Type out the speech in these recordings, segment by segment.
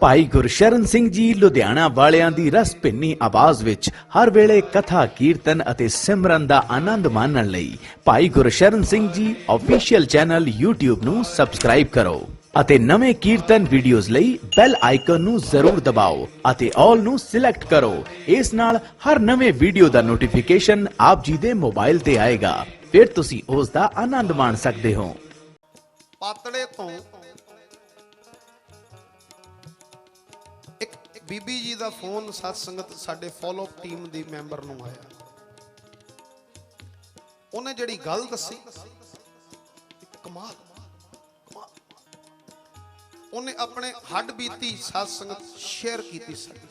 भाई गुरशरण सिंह जी लुधियाना वालियां दी रस भिन्नी आवाज विच हर वेले कथा कीर्तन अते सिमरन दा आनंद मानण लई भाई Gursharan Singh ji official channel YouTube ਨੂੰ ਸਬਸਕ੍ਰਾਈਬ ਕਰੋ ਅਤੇ ਨਵੇਂ ਕੀਰਤਨ ਵੀਡੀਓਜ਼ ਲਈ ਬੈਲ ਆਈਕਨ ਨੂੰ ਜ਼ਰੂਰ ਦਬਾਓ ਅਤੇ ਆਲ ਨੂੰ ਸਿਲੈਕਟ ਕਰੋ। ਇਸ ਨਾਲ ਹਰ ਨਵੇਂ ਵੀਡੀਓ ਦਾ ਨੋਟੀਫਿਕੇਸ਼ਨ ਆਪ ਜੀ ਦੇ ਮੋਬਾਈਲ ਤੇ ਆਏਗਾ, ਫਿਰ ਤੁਸੀਂ ਉਸ ਦਾ ਆਨੰਦ ਮਾਣ ਸਕਦੇ ਹੋ। ਪਾਤੜੇ ਤੋਂ ਇੱਕ ਬੀਬੀ ਜੀ ਦਾ ਫੋਨ ਸਤ ਸੰਗਤ ਸਾਡੇ ਫੋਲੋ ਟੀਮ ਦੀ ਮੈਂਬਰ ਨੂੰ ਆਇਆ। ਉਹਨੇ ਜਿਹੜੀ ਗੱਲ ਦੱਸੀ ਕਮਾਲ, ਉਹਨੇ ਆਪਣੇ ਹੱਡ ਬੀਤੀ ਸਤ ਸੰਗਤ ਸ਼ੇਅਰ ਕੀਤੀ ਸਾਡੀ।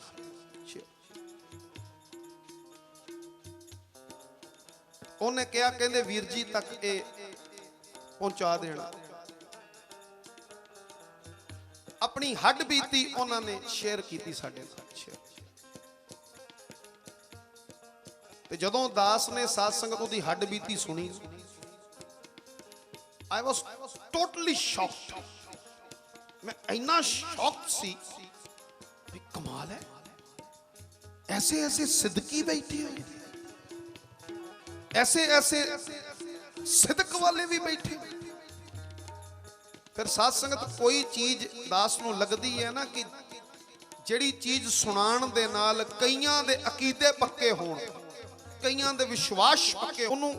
ਉਹਨੇ ਕਿਹਾ ਕਹਿੰਦੇ ਵੀਰ ਜੀ ਤੱਕ ਇਹ ਪਹੁੰਚਾ ਦੇਣਾ। अपनी हड बीती उन्होंने शेयर की साडे ते जदों दास ने साध संगत उहदी हड बीती सुनी, आई वाज टोटली शॉक्ड। मैं इन्ना शॉक्ड सी, कमाल है, ऐसे ऐसे सिद्दकी बैठे हैं, ऐसे ऐसे सिद्दक वाले भी बैठे। फिर साध संगत कोई चीज दास नूं लगदी है ना कि जिहड़ी चीज सुनाण दे नाल कईयां दे अकीदे पक्के होण, कईयां दे विश्वास पक्के, उहनूं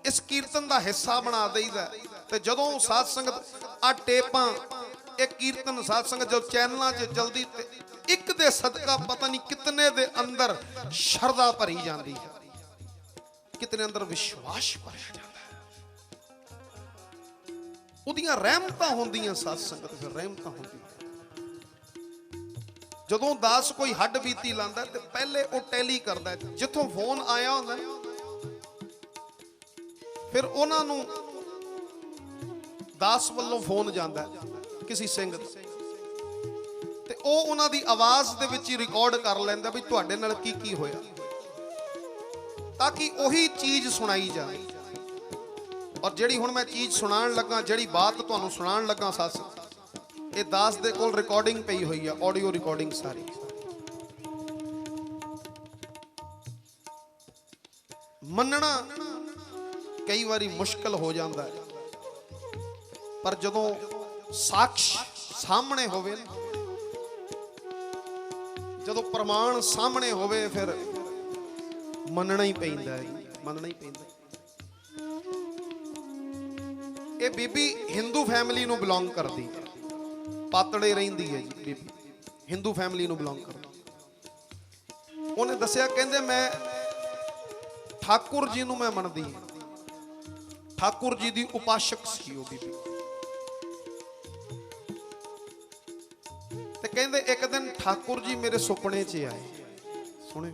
इस कीर्तन दा हिस्सा बना दईदा। ते जदों साध संगत आ टेपां एक कीर्तन साध संगत जो चैनलां 'च जल्दी एक दे सदका पता नहीं कितने दे अंदर शरदा भरी जांदी है, कितने अंदर विश्वास भरिया जांदा, उहदियां रहमतां होंदियां। साध संगत फिर रहमतां होंदियां। जदों दास कोई हड बीती लांदा ते पहले वो टैली करदा, जिथों फोन आया हुंदा फिर उहनां नूं दास वल्लों फोन जांदा किसी सिंह दा, ते ओह उहनां दी आवाज़ दे विच ही रिकॉर्ड कर लैंदा भी तुहाडे नाल की होया, ताकि ओही चीज़ सुनाई जाए। और जिहड़ी हुण मैं चीज़ सुनाण लगा, जिहड़ी बात तुहानूं सुनाण लगा सस, ये दास दे कोल रिकॉर्डिंग पई हुई है, ऑडियो रिकॉर्डिंग सारी। मनना कई बारी मुश्किल हो जाता है, पर जदों साक्ष सामने होवे, जदों प्रमाण सामने होवे, फिर मनना ही पैंदा है, मनना ही पैंदा। ये बीबी हिंदू फैमिली नूं बिलोंग करती, पातड़े रहिंदी है जी बीबी, हिंदू फैमिली नूं बिलोंग करती। उन्हें दसिया कहंदे मैं ठाकुर जी नूं मैं मनदी, ठाकुर जी दी उपासक सी वो बीबी। ते कहंदे एक दिन ठाकुर जी मेरे सुपने च आए, सुने,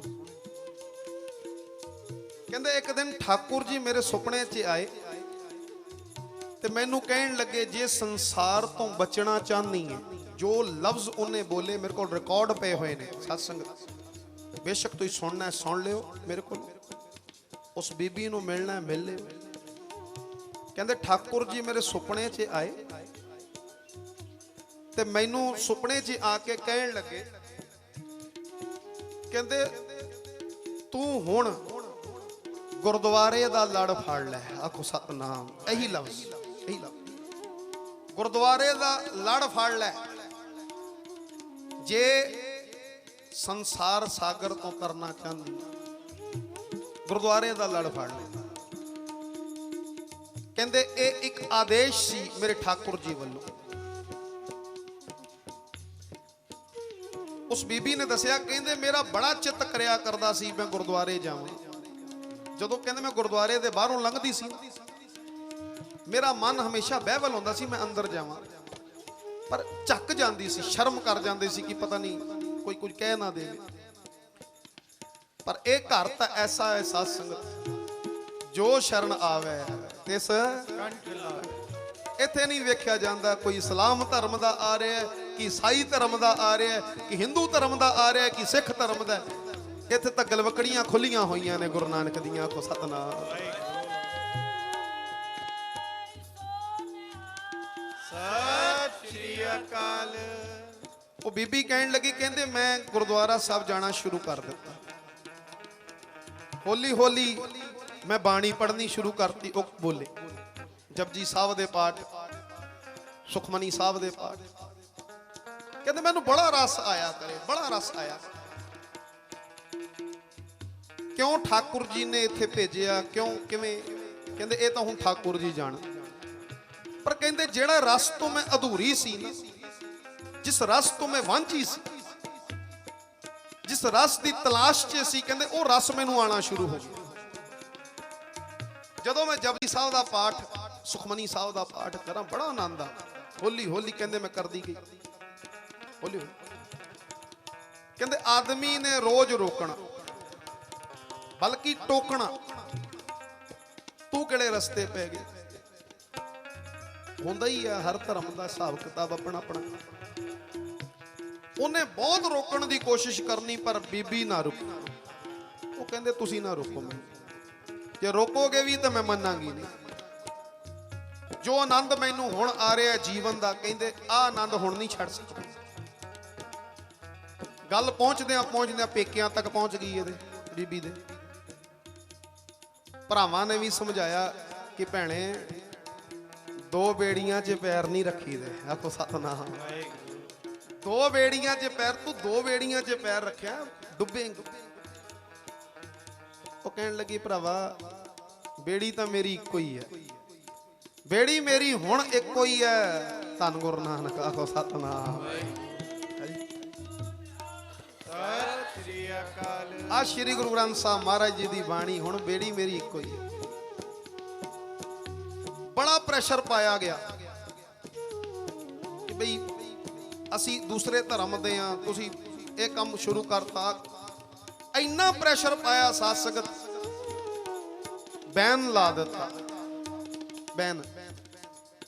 कहंदे एक दिन ठाकुर जी मेरे सुपने च आए ते मैनू कहन लगे जे संसार तो बचना चाहनी है, जो लफ्ज उन्हें बोले मेरे को रिकॉर्ड पे हुए ने सत्संग, बेशक तुम सुनना है सुन लियो, मेरे को उस बीबी नू मिलना है मिल लियो। कहंदे ठाकुर जी मेरे सुपने च आए ते मैनू सुपने च आके कहन लगे, कहंदे तू हुण गुरुद्वारे दा लड़ फड़ लै। आखो सतनाम, यही लफ्ज, यही लफ्ज, गुरुद्वारे दा लड़ फड़ लै, जे संसार सागर तो करना चाहती, गुरुद्वारे दा लड़ फड़ लै। कहंदे ए एक आदेश सी मेरे ठाकुर जी वालों। उस बीबी ने दसिया, कहंदे मेरा बड़ा चित करया करदा सी मैं गुरुद्वारे जावां। जदों कहंदे मैं गुरुद्वारे दे बाहरों लंघदी सी, मेरा मन हमेशा बहवल होंदा सी मैं अंदर जावां, पर झक जांदी सी, शर्म कर जांदी सी कि पता नहीं कोई कुछ कह ना दे। पर एक घर तां ऐसा है साध संगत, जो शरण आवे तिस इत्थे नहीं वेख्या जांदा कोई इस्लाम धर्म दा आ रहा है, कि ईसाई धर्म दा आ रहा है, कि हिंदू धर्म दा आ रहा है, कि सिख धर्म दा। इत्थे तां गलवकड़ियां खुलियां होईयां ने गुरु नानक दियां। को सतनाम सत श्री अकाल। ਉਹ ਬੀਬੀ ਕਹਿਣ ਲੱਗੀ, ਕਹਿੰਦੇ ਮੈਂ ਗੁਰਦੁਆਰਾ ਸਾਹਿਬ ਜਾਣਾ ਸ਼ੁਰੂ ਕਰ ਦਿੱਤਾ। ਹੌਲੀ ਹੌਲੀ ਮੈਂ ਬਾਣੀ ਪੜ੍ਹਨੀ ਸ਼ੁਰੂ ਕਰਤੀ। ਉਹ ਬੋਲੇ ਜਪਜੀ ਸਾਹਿਬ ਦੇ ਪਾਠ, ਸੁਖਮਨੀ ਸਾਹਿਬ ਦੇ ਪਾਠ। ਕਹਿੰਦੇ ਮੈਨੂੰ ਬੜਾ ਰਸ ਆਇਆ ਕਰੇ, ਬੜਾ ਰਸ ਆਇਆ। ਕਿਉਂ ਠਾਕੁਰ ਜੀ ਨੇ ਇੱਥੇ ਭੇਜਿਆ, ਕਿਉਂ ਕਿਵੇਂ? ਕਹਿੰਦੇ ਇਹ ਤਾਂ ਹੁਣ ਠਾਕੁਰ ਜੀ ਜਾਣ। ਪਰ ਕਹਿੰਦੇ ਜਿਹੜਾ ਰਸ ਤੋਂ ਮੈਂ ਅਧੂਰੀ ਸੀ ਨਾ, ਜਿਸ ਰਸ ਤੋਂ ਮੈਂ ਵਾਂਝੀ ਸੀ, ਜਿਸ ਰਸ ਦੀ ਤਲਾਸ਼ 'ਚ ਸੀ, ਕਹਿੰਦੇ ਉਹ ਰਸ ਮੈਨੂੰ ਆਣਾ ਸ਼ੁਰੂ ਹੋ ਗਿਆ। ਜਦੋਂ ਮੈਂ ਜਪਜੀ ਸਾਹਿਬ ਦਾ ਪਾਠ, ਸੁਖਮਨੀ ਸਾਹਿਬ ਦਾ ਪਾਠ ਕਰਾਂ, ਬੜਾ ਆਨੰਦ ਆ। ਹੌਲੀ ਹੌਲੀ ਕਹਿੰਦੇ ਮੈਂ ਕਰਦੀ ਗਈ, ਹੌਲੀ ਹੌਲੀ। ਕਹਿੰਦੇ ਆਦਮੀ ਨੇ ਰੋਜ਼ ਰੋਕਣਾ, ਬਲਕਿ ਟੋਕਣਾ, ਤੂੰ ਕਿਹੜੇ ਰਸਤੇ ਪੈ ਗਏ। ਹੁੰਦਾ ਹੀ ਆ ਹਰ ਧਰਮ ਦਾ ਹਿਸਾਬ ਕਿਤਾਬ ਆਪਣਾ ਆਪਣਾ। ਉਹਨੇ ਬਹੁਤ ਰੋਕਣ ਦੀ ਕੋਸ਼ਿਸ਼ ਕਰਨੀ, ਪਰ ਬੀਬੀ ਨਾ ਰੁਕੀ। ਉਹ ਕਹਿੰਦੇ ਤੁਸੀਂ ਨਾ ਰੋਕੋ ਮੈਨੂੰ, ਜੇ ਰੋਕੋਗੇ ਵੀ ਤਾਂ ਮੈਂ ਮੰਨਾਂਗੀ ਨਹੀਂ। ਜੋ ਆਨੰਦ ਮੈਨੂੰ ਹੁਣ ਆ ਰਿਹਾ ਜੀਵਨ ਦਾ, ਕਹਿੰਦੇ ਆਹ ਆਨੰਦ ਹੁਣ ਨਹੀਂ ਛੱਡ ਸਕਦਾ। ਗੱਲ ਪਹੁੰਚਦਿਆਂ ਪੇਕਿਆਂ ਤੱਕ ਪਹੁੰਚ ਗਈ ਇਹਦੇ ਬੀਬੀ ਦੇ। ਭਰਾਵਾਂ ਨੇ ਵੀ ਸਮਝਾਇਆ ਕਿ ਭੈਣੇ ਦੋ ਬੇੜੀਆਂ 'ਚ ਪੈਰ ਨਹੀਂ ਰੱਖੀਦੇ। ਆਖੋ ਸਤਨਾਮ। ਦੋ ਬੇੜੀਆਂ 'ਚ ਪੈਰ, ਤੂੰ ਦੋ ਬੇੜੀਆਂ 'ਚ ਪੈਰ ਰੱਖਿਆ ਡੁੱਬੇਂਗਾ। ਉਹ ਕਹਿਣ ਲੱਗੀ ਭਰਾਵਾ ਬੇੜੀ ਤਾਂ ਮੇਰੀ ਇੱਕੋ ਹੀ ਹੈ, ਬੇੜੀ ਮੇਰੀ ਹੁਣ ਇੱਕੋ ਹੀ ਹੈ। ਧੰਨ ਗੁਰੂ ਨਾਨਕ। ਆਖੋ ਸਤਨਾਮ। ਸਤਿ ਸ੍ਰੀ ਅਕਾਲ। ਆ ਸ਼੍ਰੀ ਗੁਰੂ ਗ੍ਰੰਥ ਸਾਹਿਬ ਮਹਾਰਾਜ ਜੀ ਦੀ ਬਾਣੀ, ਹੁਣ ਬੇੜੀ ਮੇਰੀ ਇੱਕੋ ਹੀ ਹੈ। ਬੜਾ ਪ੍ਰੈਸ਼ਰ ਪਾਇਆ ਗਿਆ ਕਿ ਬਈ ਅਸੀਂ ਦੂਸਰੇ ਧਰਮ ਦੇ ਆ, ਤੁਸੀਂ ਇਹ ਕੰਮ ਸ਼ੁਰੂ ਕਰਤਾ। ਇੰਨਾ ਪ੍ਰੈਸ਼ਰ ਪਾਇਆ, ਸਾਧ ਸੰਗਤ ਬੈਨ ਲਾ ਦਿੱਤਾ, ਬੈਨ।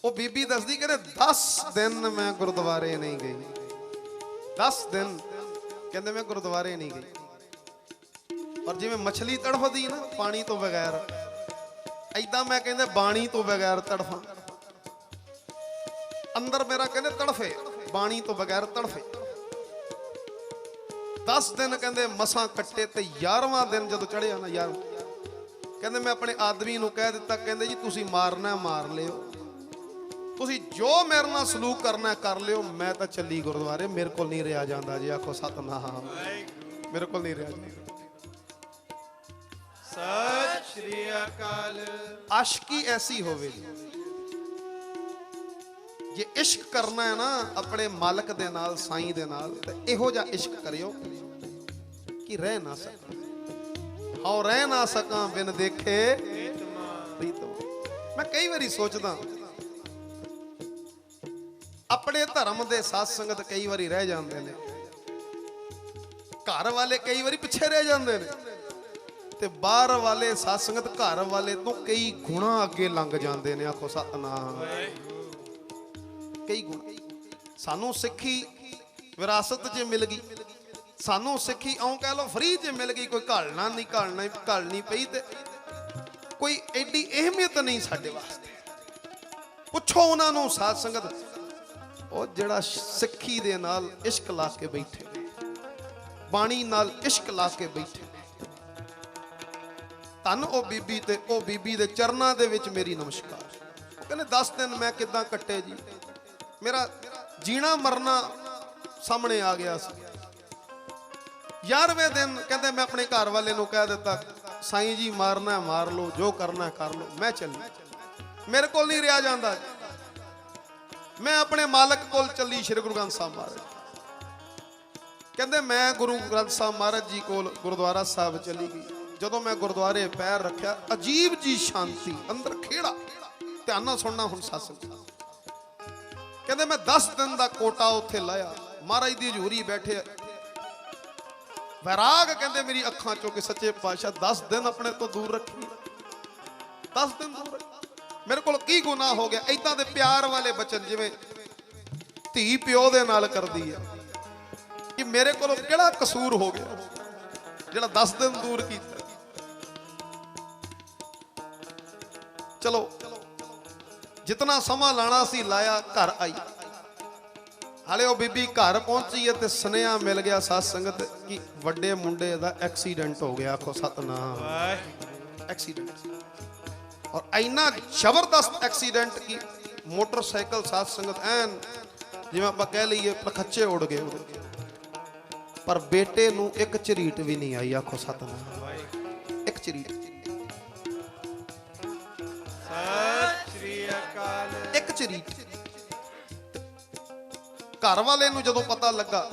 ਉਹ ਬੀਬੀ ਦੱਸਦੀ ਕਹਿੰਦੇ 10 ਦਿਨ ਮੈਂ ਗੁਰਦੁਆਰੇ ਨਹੀਂ ਗਈ। 10 ਦਿਨ ਕਹਿੰਦੇ ਮੈਂ ਗੁਰਦੁਆਰੇ ਨਹੀਂ ਗਈ। ਔਰ ਜਿਵੇਂ ਮਛਲੀ ਤੜਫਦੀ ਨਾ ਪਾਣੀ ਤੋਂ ਬਗੈਰ, ਐਦਾਂ ਮੈਂ ਕਹਿੰਦੇ ਬਾਣੀ ਤੋਂ ਬਗੈਰ ਤੜਫਾਂ। ਅੰਦਰ ਮੇਰਾ ਕਹਿੰਦੇ ਤੜਫੇ, ਬਾਣੀ ਤੋਂ ਬਗੈਰ ਤੜਫੇ। 10 ਦਿਨ ਕਹਿੰਦੇ ਮਸਾਂ ਕੱਟੇ, ਤੇ 11ਵਾਂ ਦਿਨ ਜਦੋਂ ਚੜਿਆ ਨਾ, ਯਾਰ ਕਹਿੰਦੇ ਮੈਂ ਆਪਣੇ ਆਦਮੀ ਨੂੰ ਕਹਿ ਦਿੱਤਾ, ਕਹਿੰਦੇ ਜੀ ਤੁਸੀਂ ਮਾਰਨਾ ਮਾਰ ਲਿਓ, ਤੁਸੀਂ ਜੋ ਮੇਰੇ ਨਾਲ ਸਲੂਕ ਕਰਨਾ ਕਰ ਲਿਓ, ਮੈਂ ਤਾਂ ਚੱਲੀ ਗੁਰਦੁਆਰੇ, ਮੇਰੇ ਕੋਲ ਨਹੀਂ ਰਿਹਾ ਜਾਂਦਾ ਜੀ। ਆਖੋ ਸਤਨਾਮ। ਮੇਰੇ ਕੋਲ ਨਹੀਂ ਰਿਹਾ ਜਾਂਦਾ। ਸਤਿ ਸ਼੍ਰੀ ਅਕਾਲ। ਆਸ਼ਕੀ ਐਸੀ ਹੋਵੇ, ਜੇ ਇਸ਼ਕ ਕਰਨਾ ਹੈ ਨਾ ਆਪਣੇ ਮਾਲਕ ਦੇ ਨਾਲ, ਸਾਈਂ ਦੇ ਨਾਲ, ਤੇ ਇਹੋ ਜਿਹਾ ਇਸ਼ਕ ਕਰਿਓ ਕਿ ਰਹਿ ਨਾ ਸਕਾਂ। ਹਉ ਰਹਿ ਨਾ ਸਕਾਂ ਬਿਨ ਦੇਖੇ ਪ੍ਰੀਤਮ। ਮੈਂ ਕਈ ਵਾਰੀ ਸੋਚਦਾ ਆਪਣੇ ਧਰਮ ਦੇ ਸਾਧ ਸੰਗਤ ਕਈ ਵਾਰੀ ਰਹਿ ਜਾਂਦੇ ਨੇ, ਘਰ ਵਾਲੇ ਕਈ ਵਾਰੀ ਪਿੱਛੇ ਰਹਿ ਜਾਂਦੇ ਨੇ, ਤੇ ਬਾਹਰ ਵਾਲੇ ਸਾਧ ਸੰਗਤ ਘਰ ਵਾਲੇ ਤੋਂ ਕਈ ਗੁਣਾ ਅੱਗੇ ਲੰਘ ਜਾਂਦੇ ਨੇ। ਆਖੋ ਸਤਨਾਮ। ਕਈ ਗੁਣ ਸਾਨੂੰ ਸਿੱਖੀ ਵਿਰਾਸਤ 'ਚ ਮਿਲ ਗਈ, ਸਾਨੂੰ ਸਿੱਖੀ ਆਉਂ ਕਹਿ ਲਓ ਫਰੀ 'ਚ ਮਿਲ ਗਈ। ਕੋਈ ਘਾਲਣੀ ਪਈ, ਤੇ ਕੋਈ ਐਡੀ ਅਹਿਮੀਅਤ ਨਹੀਂ ਸਾਡੇ ਵਾਸਤੇ। ਪੁੱਛੋ ਉਹਨਾਂ ਨੂੰ ਸਾਧ ਸੰਗਤ, ਉਹ ਜਿਹੜਾ ਸਿੱਖੀ ਦੇ ਨਾਲ ਇਸ਼ਕ ਲਾ ਕੇ ਬੈਠੇ, ਬਾਣੀ ਨਾਲ ਇਸ਼ਕ ਲਾ ਕੇ ਬੈਠੇ, ਧੰਨ ਉਹ ਬੀਬੀ, ਤੇ ਉਹ ਬੀਬੀ ਦੇ ਚਰਨਾਂ ਦੇ ਵਿੱਚ ਮੇਰੀ ਨਮਸਕਾਰ। ਉਹ ਕਹਿੰਦੇ 10 ਦਿਨ ਮੈਂ ਕਿੱਦਾਂ ਕੱਟੇ ਜੀ, ਮੇਰਾ ਜੀਣਾ ਮਰਨਾ ਸਾਹਮਣੇ ਆ ਗਿਆ ਸੀ। 11ਵੇਂ ਦਿਨ ਕਹਿੰਦੇ ਮੈਂ ਆਪਣੇ ਘਰ ਵਾਲੇ ਨੂੰ ਕਹਿ ਦਿੱਤਾ, ਸਾਈਂ ਜੀ ਮਾਰਨਾ ਮਾਰ ਲਓ, ਜੋ ਕਰਨਾ ਕਰ ਲਓ, ਮੈਂ ਚੱਲੀ, ਮੇਰੇ ਕੋਲ ਨਹੀਂ ਰਿਹਾ ਜਾਂਦਾ। ਮੈਂ ਆਪਣੇ ਮਾਲਕ ਕੋਲ ਚੱਲੀ, ਸ਼੍ਰੀ ਗੁਰੂ ਗ੍ਰੰਥ ਸਾਹਿਬ ਮਹਾਰਾਜ। ਕਹਿੰਦੇ ਮੈਂ ਗੁਰੂ ਗ੍ਰੰਥ ਸਾਹਿਬ ਮਹਾਰਾਜ ਜੀ ਕੋਲ ਗੁਰਦੁਆਰਾ ਸਾਹਿਬ ਚਲੀ ਗਈ। ਜਦੋਂ ਮੈਂ ਗੁਰਦੁਆਰੇ ਪੈਰ ਰੱਖਿਆ, ਅਜੀਬ ਜੀ ਸ਼ਾਂਤੀ, ਅੰਦਰ ਖੇੜਾ। ਧਿਆਨ ਨਾਲ ਸੁਣਨਾ ਹੁਣ ਸਤਿਸੰਗ। ਕਹਿੰਦੇ ਮੈਂ 10 ਦਿਨ ਦਾ ਕੋਟਾ ਉੱਥੇ ਲਾਇਆ, ਮਹਾਰਾਜ ਦੀ ਹਜ਼ੂਰੀ ਬੈਠੇ, ਵੈਰਾਗ ਕਹਿੰਦੇ ਮੇਰੀ ਅੱਖਾਂ ਚੋਂ ਕਿ ਸੱਚੇ ਪਾਤਸ਼ਾਹ 10 ਦਿਨ ਆਪਣੇ ਤੋਂ ਦੂਰ ਰੱਖੀ। 10 ਦਿਨ ਦੂਰ, ਮੇਰੇ ਕੋਲ ਕੀ ਗੁਨਾਹ ਹੋ ਗਿਆ। ਏਦਾਂ ਦੇ ਪਿਆਰ ਵਾਲੇ ਬਚਨ ਜਿਵੇਂ ਧੀ ਪਿਓ ਦੇ ਨਾਲ ਕਰਦੀ ਹੈ, ਕਿ ਮੇਰੇ ਕੋਲੋਂ ਕਿਹੜਾ ਕਸੂਰ ਹੋ ਗਿਆ ਜਿਹੜਾ 10 ਦਿਨ ਦੂਰ ਕੀਤਾ। ਚਲੋ ਜਿਤਨਾ ਸਮਾਂ ਲਾਣਾ ਸੀ ਲਾਇਆ, ਘਰ ਆਈ। ਹਾਲੇ ਉਹ ਬੀਬੀ ਘਰ ਪਹੁੰਚੀ ਹੈ ਤੇ ਸੁਨੇਹਾ ਮਿਲ ਗਿਆ ਸਾਧ ਸੰਗਤ ਕਿ ਵੱਡੇ ਮੁੰਡੇ ਦਾ ਐਕਸੀਡੈਂਟ ਹੋ ਗਿਆ। ਆਖੋ ਸਤਨਾਮ। ਐਕਸੀਡੈਂਟ ਔਰ ਇੰਨਾ ਜ਼ਬਰਦਸਤ ਐਕਸੀਡੈਂਟ ਕਿ ਮੋਟਰਸਾਈਕਲ ਸਾਧ ਸੰਗਤ ਐਨ ਜਿਵੇਂ ਆਪਾਂ ਕਹਿ ਲਈਏ ਪਖੱਚੇ ਉੜ ਗਏ। ਪਰ ਬੇਟੇ ਨੂੰ ਇੱਕ ਝਰੀਟ ਵੀ ਨਹੀਂ ਆਈ। ਆਖੋ ਸਤਨਾਮ। ਇੱਕ ਝਰੀਟ। ਸਤਿ ਸ੍ਰੀ ਅਕਾਲ। ਇੱਕ ਝਰੀਟ। ਘਰ ਵਾਲੇ ਨੂੰ ਜਦੋਂ ਪਤਾ ਲੱਗਾ,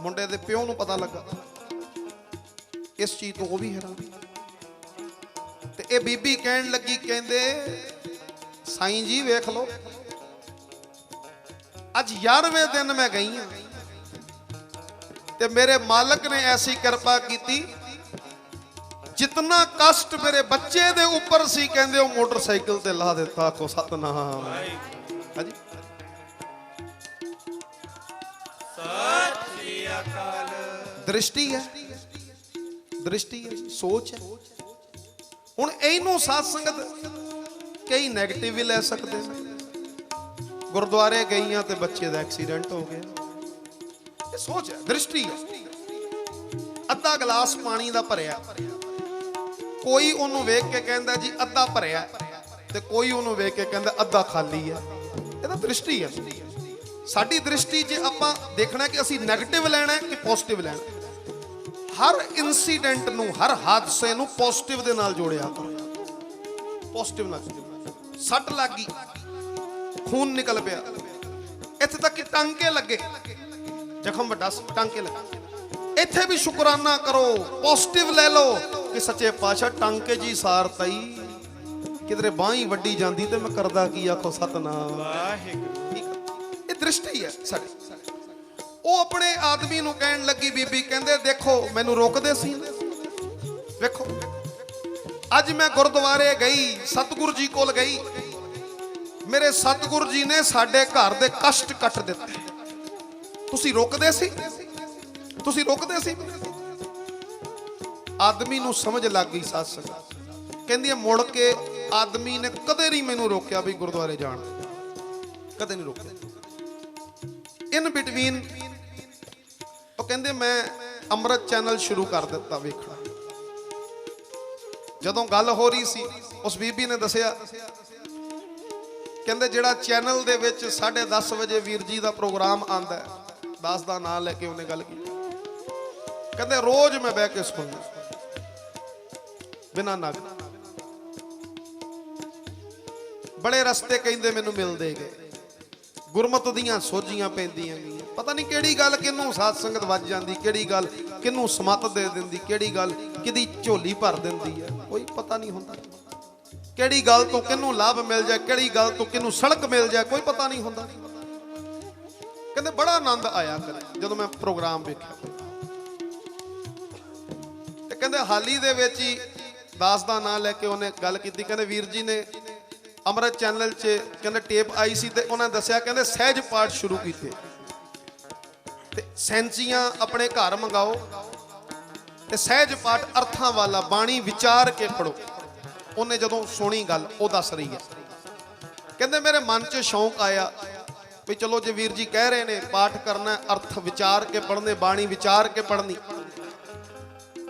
ਮੁੰਡੇ ਦੇ ਪਿਓ ਨੂੰ ਪਤਾ ਲੱਗਾ, ਇਸ ਚੀਜ਼ ਤੋਂ ਉਹ ਵੀ ਹੈਰਾਨ। ਤੇ ਇਹ ਬੀਬੀ ਕਹਿਣ ਲੱਗੀ, ਕਹਿੰਦੇ ਸਾਈਂ ਜੀ ਵੇਖ ਲਓ, ਅੱਜ 11ਵੇਂ ਦਿਨ ਮੈਂ ਗਈ ਹਾਂ ਤੇ ਮੇਰੇ ਮਾਲਕ ਨੇ ਐਸੀ ਕਿਰਪਾ ਕੀਤੀ, ਜਿਤਨਾ ਕਸ਼ਟ ਮੇਰੇ ਬੱਚੇ ਦੇ ਉੱਪਰ ਸੀ ਕਹਿੰਦੇ ਉਹ ਮੋਟਰਸਾਈਕਲ ਤੇ ਲਾ ਦਿੱਤਾ। ਆਖੋ ਸਤਨਾਮ। ਹਾਂਜੀ ਦ੍ਰਿਸ਼ਟੀ ਹੈ, ਦ੍ਰਿਸ਼ਟੀ ਹੈ, ਸੋਚ ਹੈ। ਹੁਣ ਇਹਨੂੰ ਸਾਧ ਸੰਗਤ ਕਈ ਨੈਗੇਟਿਵ ਵੀ ਲੈ ਸਕਦੇ ਨੇ। ਗੁਰਦੁਆਰੇ ਗਈਆਂ ਤੇ ਬੱਚੇ ਦਾ ਐਕਸੀਡੈਂਟ ਹੋ ਗਿਆ। ਇਹ ਸੋਚ ਹੈ, ਦ੍ਰਿਸ਼ਟੀ ਹੈ। ਅੱਧਾ ਗਲਾਸ ਪਾਣੀ ਦਾ ਭਰਿਆ, ਕੋਈ ਉਹਨੂੰ ਵੇਖ ਕੇ ਕਹਿੰਦਾ ਜੀ ਅੱਧਾ ਭਰਿਆ, ਤੇ ਕੋਈ ਉਹਨੂੰ ਵੇਖ ਕੇ ਕਹਿੰਦਾ ਅੱਧਾ ਖਾਲੀ ਹੈ। ਇਹ ਤਾਂ ਦ੍ਰਿਸ਼ਟੀ ਹੈ। ਸਾਡੀ ਦ੍ਰਿਸ਼ਟੀ ਜੇ ਆਪਾਂ ਦੇਖਣਾ ਕਿ ਅਸੀਂ ਨੈਗੇਟਿਵ ਲੈਣਾ ਕਿ ਪੋਜ਼ਿਟਿਵ ਲੈਣਾ, ਹਰ ਇਨਸੀਡੈਂਟ ਨੂੰ, ਹਰ ਹਾਦਸੇ ਨੂੰ ਪੋਜ਼ਿਟਿਵ ਦੇ ਨਾਲ ਜੋੜਿਆ ਕਰੋ। ਪੋਜ਼ਿਟਿਵ ਨਾਲ। ਸੱਟ ਲੱਗ ਗਈ, ਖੂਨ ਨਿਕਲ ਪਿਆ, ਇੱਥੇ ਤੱਕ ਕਿ ਟਾਂਕੇ ਲੱਗੇ, ਜ਼ਖਮ ਵੱਡਾ, ਟਾਂਕੇ ਲੱਗੇ, ਇੱਥੇ ਵੀ ਸ਼ੁਕਰਾਨਾ ਕਰੋ, ਪੋਜ਼ਿਟਿਵ ਲੈ ਲਓ ਕਿ ਸੱਚੇ ਪਾਤਸ਼ਾਹ ਟਾਂਕੇ ਜੀ ਸਾਰਤਾ ਹੀ, ਕਿਧਰੇ ਬਾਂਹ ਹੀ ਵੱਡੀ ਜਾਂਦੀ ਤੇ ਮੈਂ ਕਰਦਾ ਕੀ। ਆਖੋ ਸਤਨਾਮ ਵਾਹਿਗੁਰੂ। ਇਹ ਦ੍ਰਿਸ਼ਟੀ ਹੈ ਸਾਡੀ। ਉਹ ਆਪਣੇ ਆਦਮੀ ਨੂੰ ਕਹਿਣ ਲੱਗੀ, ਬੀਬੀ ਕਹਿੰਦੇ ਦੇਖੋ ਮੈਨੂੰ ਰੋਕਦੇ ਸੀ, ਵੇਖੋ ਅੱਜ ਮੈਂ ਗੁਰਦੁਆਰੇ ਗਈ, ਸਤਿਗੁਰੂ ਜੀ ਕੋਲ ਗਈ, ਮੇਰੇ ਸਤਿਗੁਰੂ ਜੀ ਨੇ ਸਾਡੇ ਘਰ ਦੇ ਕਸ਼ਟ ਕੱਟ ਦਿੱਤੇ। ਤੁਸੀਂ ਰੋਕਦੇ ਸੀ, ਤੁਸੀਂ ਰੋਕਦੇ ਸੀ। ਆਦਮੀ ਨੂੰ ਸਮਝ ਲੱਗ ਗਈ ਸਾਧ ਸੰਗਤ। ਕਹਿੰਦੀ ਮੁੜ ਕੇ ਆਦਮੀ ਨੇ ਕਦੇ ਨਹੀਂ ਮੈਨੂੰ ਰੋਕਿਆ ਵੀ ਗੁਰਦੁਆਰੇ ਜਾਣ, ਕਦੇ ਨਹੀਂ ਰੋਕਿਆ। ਇਨ ਬਿਟਵੀਨ ਉਹ ਕਹਿੰਦੇ ਮੈਂ ਅੰਮ੍ਰਿਤ ਚੈਨਲ ਸ਼ੁਰੂ ਕਰ ਦਿੱਤਾ ਵੇਖਣਾ। ਜਦੋਂ ਗੱਲ ਹੋ ਰਹੀ ਸੀ ਉਸ ਬੀਬੀ ਨੇ ਦੱਸਿਆ, ਕਹਿੰਦੇ ਜਿਹੜਾ ਚੈਨਲ ਦੇ ਵਿੱਚ 10:30 ਵਜੇ ਵੀਰ ਜੀ ਦਾ ਪ੍ਰੋਗਰਾਮ ਆਂਦਾ, ਦਾਸ ਦਾ ਨਾਮ ਲੈ ਕੇ ਉਹਨੇ ਗੱਲ ਕੀਤੀ, ਕਹਿੰਦੇ ਰੋਜ਼ ਮੈਂ ਬਹਿ ਕੇ ਸੁਣਦਾ ਬਿਨਾਂ ਨਗ। ਬੜੇ ਰਸਤੇ ਕਹਿੰਦੇ ਮੈਨੂੰ ਮਿਲਦੇ ਗਏ, ਗੁਰਮਤ ਦੀਆਂ ਸੋਝੀਆਂ ਪੈਂਦੀਆਂ ਗਈਆਂ। ਪਤਾ ਨਹੀਂ ਕਿਹੜੀ ਗੱਲ ਕਿਹਨੂੰ ਸਾਧ ਸੰਗਤ ਵੱਜ ਜਾਂਦੀ, ਕਿਹੜੀ ਗੱਲ ਕਿਹਨੂੰ ਸਮਤ ਦੇ ਦਿੰਦੀ, ਕਿਹੜੀ ਗੱਲ ਕਿਹਦੀ ਝੋਲੀ ਭਰ ਦਿੰਦੀ ਹੈ, ਕੋਈ ਪਤਾ ਨਹੀਂ ਹੁੰਦਾ। ਕਿਹੜੀ ਗੱਲ ਤੋਂ ਕਿਹਨੂੰ ਲਾਭ ਮਿਲ ਜਾਏ, ਕਿਹੜੀ ਗੱਲ ਤੋਂ ਕਿਹਨੂੰ ਸੜਕ ਮਿਲ ਜਾਏ, ਕੋਈ ਪਤਾ ਨਹੀਂ ਹੁੰਦਾ। ਕਹਿੰਦੇ ਬੜਾ ਆਨੰਦ ਆਇਆ ਕਰੇ ਜਦੋਂ ਮੈਂ ਪ੍ਰੋਗਰਾਮ ਵੇਖਿਆ। ਤੇ ਕਹਿੰਦੇ ਹਾਲੀ ਦੇ ਵਿੱਚ ਹੀ ਦਾਸ ਦਾ ਨਾਮ ਲੈ ਕੇ ਉਹਨੇ ਗੱਲ ਕੀਤੀ, ਕਹਿੰਦੇ ਵੀਰ ਜੀ ਨੇ ਅੰਮ੍ਰਿਤ ਚੈਨਲ 'ਚ ਕਹਿੰਦੇ ਟੇਪ ਆਈ ਸੀ ਤੇ ਉਹਨਾਂ ਦੱਸਿਆ, ਕਹਿੰਦੇ ਸਹਿਜ ਪਾਠ ਸ਼ੁਰੂ ਕੀਤੇ ਤੇ ਸੈਂਚੀਆਂ ਆਪਣੇ ਘਰ ਮੰਗਾਓ ਤੇ ਸਹਿਜ ਪਾਠ ਅਰਥਾਂ ਵਾਲਾ ਬਾਣੀ ਵਿਚਾਰ ਕੇ ਪੜੋ। ਉਹਨੇ ਜਦੋਂ ਸੁਣੀ ਗੱਲ, ਉਹ ਦੱਸ ਰਹੀ ਹੈ, ਕਹਿੰਦੇ ਮੇਰੇ ਮਨ 'ਚ ਸ਼ੌਂਕ ਆਇਆ ਵੀ ਚਲੋ ਜੇ ਵੀਰ ਜੀ ਕਹਿ ਰਹੇ ਨੇ ਪਾਠ ਕਰਨਾ, ਅਰਥ ਵਿਚਾਰ ਕੇ ਪੜ੍ਹਨੇ, ਬਾਣੀ ਵਿਚਾਰ ਕੇ ਪੜ੍ਹਨੀ।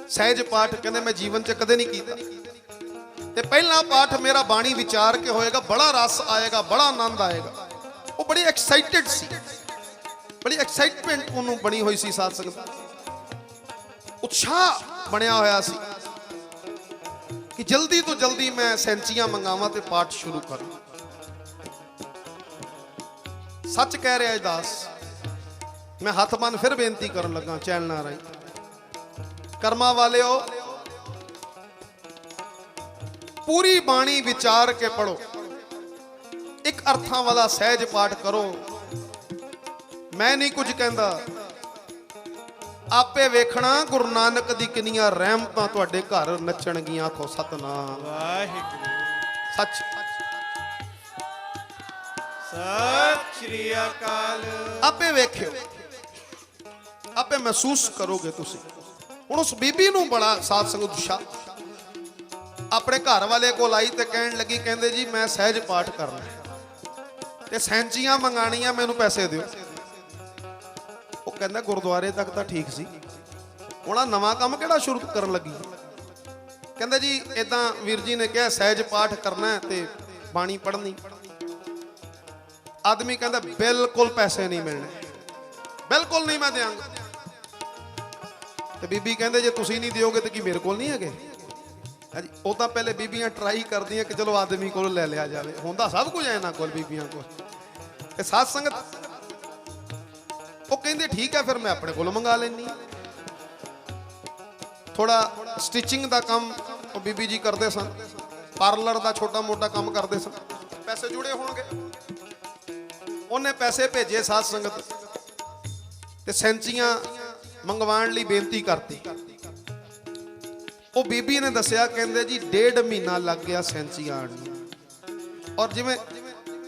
ਸਹਿਜ ਪਾਠ ਕਹਿੰਦੇ ਮੈਂ ਜੀਵਨ 'ਚ ਕਦੇ ਨਹੀਂ ਕੀਤਾ ਤੇ ਪਹਿਲਾ ਪਾਠ ਮੇਰਾ ਬਾਣੀ ਵਿਚਾਰ ਕੇ ਹੋਏਗਾ, ਬੜਾ ਰਸ ਆਏਗਾ, ਬੜਾ ਆਨੰਦ ਆਏਗਾ। ਉਹ ਬੜੀ ਐਕਸਾਈਟਡ ਸੀ, ਬੜੀ ਐਕਸਾਈਟਮੈਂਟ ਉਹਨੂੰ ਬਣੀ ਹੋਈ ਸੀ ਸਾਧ ਸੰਗਤ, ਉਤਸ਼ਾਹ ਬਣਿਆ ਹੋਇਆ ਸੀ ਕਿ ਜਲਦੀ ਤੋਂ ਜਲਦੀ ਮੈਂ ਸੈਂਚੀਆਂ ਮੰਗਾਵਾਂ ਤੇ ਪਾਠ ਸ਼ੁਰੂ ਕਰਾਂ। ਸੱਚ ਕਹਿ ਰਿਹਾ ਦਾਸ। ਮੈਂ ਹੱਥ ਬੰਨ ਫਿਰ ਬੇਨਤੀ ਕਰਨ ਲੱਗਾ ਚੈਨਲਾਂ ਰਾਹੀਂ, ਕਰਮਾਂ ਵਾਲਿਓ ਪੂਰੀ ਬਾਣੀ ਵਿਚਾਰ ਕੇ ਪੜੋ, ਇੱਕ ਅਰਥਾਂ ਵਾਲਾ ਸਹਿਜ ਪਾਠ ਕਰੋ। ਮੈਂ ਨਹੀਂ ਕੁਝ ਕਹਿੰਦਾ, ਆਪੇ ਵੇਖਣਾ ਗੁਰੂ ਨਾਨਕ ਦੀ ਕਿੰਨੀਆਂ ਰਹਿਮਤਾਂ ਤੁਹਾਡੇ ਘਰ ਨੱਚਣਗੀਆਂ। ਆਖੋ ਸਤਨਾਮ ਵਾਹਿਗੁਰੂ। ਸੱਚ। ਸਤਿ ਸ੍ਰੀ ਅਕਾਲ। ਆਪੇ ਵੇਖਿਓ, ਆਪੇ ਮਹਿਸੂਸ ਕਰੋਗੇ ਤੁਸੀਂ। ਹੁਣ ਉਸ ਬੀਬੀ ਨੂੰ ਬੜਾ ਸਾਧ ਸੰਗਤ ਉਤਸ਼ਾਹ, ਆਪਣੇ ਘਰ ਵਾਲੇ ਕੋਲ ਆਈ ਤੇ ਕਹਿਣ ਲੱਗੀ, ਕਹਿੰਦੇ ਜੀ ਮੈਂ ਸਹਿਜ ਪਾਠ ਕਰਨਾ। ਤੇ ਸੈਂਚੀਆਂ ਮੰਗਾਣੀਆਂ, ਮੈਨੂੰ ਪੈਸੇ ਦਿਓ। ਉਹ ਕਹਿੰਦਾ ਗੁਰਦੁਆਰੇ ਤੱਕ ਤਾਂ ਠੀਕ ਸੀ, ਹੁਣ ਨਵਾਂ ਕੰਮ ਕਿਹੜਾ ਸ਼ੁਰੂ ਕਰਨ ਲੱਗੀ? ਕਹਿੰਦਾ ਜੀ ਇਦਾਂ ਵੀਰ ਜੀ ਨੇ ਕਿਹਾ ਸਹਿਜ ਪਾਠ ਕਰਨਾ ਤੇ ਬਾਣੀ ਪੜ੍ਹਨੀ। ਆਦਮੀ ਕਹਿੰਦਾ ਬਿਲਕੁਲ ਪੈਸੇ ਨਹੀਂ ਮਿਲਣੇ, ਬਿਲਕੁਲ ਨਹੀਂ ਮੈਂ ਦਿਆਂਗਾ। ਤੇ ਬੀਬੀ ਕਹਿੰਦੇ ਜੇ ਤੁਸੀਂ ਨਹੀਂ ਦਿਓਗੇ ਤੇ ਕੀ ਮੇਰੇ ਕੋਲ ਨਹੀਂ ਹੈਗੇ? ਹਾਂਜੀ, ਉਹ ਤਾਂ ਪਹਿਲੇ ਬੀਬੀਆਂ ਟਰਾਈ ਕਰਦੀਆਂ ਕਿ ਚਲੋ ਆਦਮੀ ਕੋਲ ਲੈ ਲਿਆ ਜਾਵੇ, ਹੁੰਦਾ ਸਭ ਕੁਝ ਹੈ ਇਹਨਾਂ ਕੋਲ, ਬੀਬੀਆਂ ਕੋਲ। ਤੇ ਸਾਧ ਸੰਗਤ ਉਹ ਕਹਿੰਦੇ ਠੀਕ ਹੈ ਫਿਰ ਮੈਂ ਆਪਣੇ ਕੋਲੋਂ ਮੰਗਾ ਲੈਣੀ। ਥੋੜਾ ਸਟਿਚਿੰਗ ਦਾ ਕੰਮ ਉਹ ਬੀਬੀ ਜੀ ਕਰਦੇ ਸਨ, ਪਾਰਲਰ ਦਾ ਛੋਟਾ ਮੋਟਾ ਕੰਮ ਕਰਦੇ ਸਨ, ਪੈਸੇ ਜੁੜੇ ਹੋਣਗੇ। ਉਹਨੇ ਪੈਸੇ ਭੇਜੇ ਸਾਧ ਸੰਗਤ ਤੇ ਸੈਂਚੀਆਂ ਮੰਗਵਾਉਣ ਲਈ ਬੇਨਤੀ ਕਰਤੀ। ਉਹ ਬੀਬੀ ਨੇ ਦੱਸਿਆ ਕਹਿੰਦੇ ਜੀ 1.5 ਮਹੀਨਾ ਲੱਗ ਗਿਆ ਸੈਂਚੀਆਂ ਆਉਣ ਨੂੰ। ਔਰ ਜਿਵੇਂ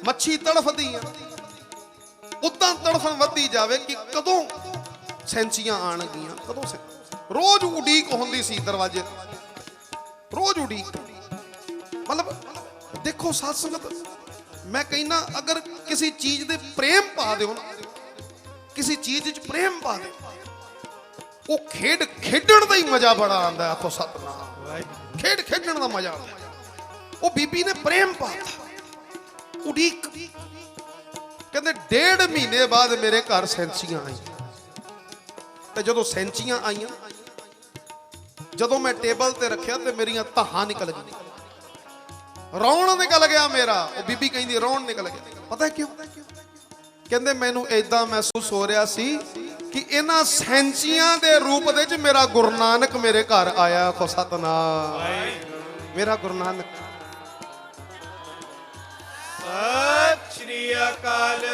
ਮੱਛੀ ਤੜਫਦੀ ਆ ਉਦਾਂ ਤੜਫਣ ਵੱਧਦੀ ਜਾਵੇ ਕਿ ਕਦੋਂ ਸੈਂਚੀਆਂ ਆਣਗੀਆਂ, ਕਦੋਂ ਰੋਜ਼ ਉਡੀਕ ਹੁੰਦੀ ਸੀ ਦਰਵਾਜ਼ੇ, ਰੋਜ਼ ਉਡੀਕ। ਮਤਲਬ ਦੇਖੋ ਸਾਧ ਸੰਗਤ, ਮੈਂ ਕਹਿੰਦਾ ਅਗਰ ਕਿਸੇ ਚੀਜ਼ ਦੇ ਪ੍ਰੇਮ ਪਾ ਦਿਓ ਨਾ, ਕਿਸੇ ਚੀਜ਼ 'ਚ ਪ੍ਰੇਮ ਪਾ ਦਿਓ, ਉਹ ਖੇਡਣ ਦਾ ਹੀ ਮਜ਼ਾ ਬੜਾ ਆਉਂਦਾ। ਆਖੋ ਸਤਨਾਮ, ਖੇਡਣ ਦਾ ਮਜ਼ਾ ਆਉਂਦਾ। ਉਹ ਬੀਬੀ ਨੇ ਪ੍ਰੇਮ ਪਾਤਾ, ਉਡੀਕ। ਕਹਿੰਦੇ 1.5 ਮਹੀਨੇ ਬਾਅਦ ਮੇਰੇ ਘਰ ਸੈਂਚੀਆਂ ਆਈਆਂ। ਤੇ ਜਦੋਂ ਸੈਂਚੀਆਂ ਆਈਆਂ, ਜਦੋਂ ਮੈਂ ਟੇਬਲ ਤੇ ਰੱਖਿਆ ਤੇ ਮੇਰੀਆਂ ਧਾਹਾਂ ਨਿਕਲ ਗਈਆਂ, ਰੌਣ ਨਿਕਲ ਗਿਆ ਮੇਰਾ। ਉਹ ਬੀਬੀ ਕਹਿੰਦੀ ਰੌਣ ਨਿਕਲ ਗਿਆ। ਪਤਾ ਕਿਉਂ? ਕਹਿੰਦੇ ਮੈਨੂੰ ਏਦਾਂ ਮਹਿਸੂਸ ਹੋ ਰਿਹਾ ਸੀ ਕਿ ਇਹਨਾਂ ਸੈਂਚੀਆਂ ਦੇ ਰੂਪ ਦੇ ਵਿੱਚ ਮੇਰਾ ਗੁਰੂ ਨਾਨਕ ਮੇਰੇ ਘਰ ਆਇਆ। ਆਖੋ ਸਤਨਾਮ, ਮੇਰਾ ਗੁਰੂ ਨਾਨਕ। ਸਤਿ ਸ਼੍ਰੀ ਅਕਾਲ।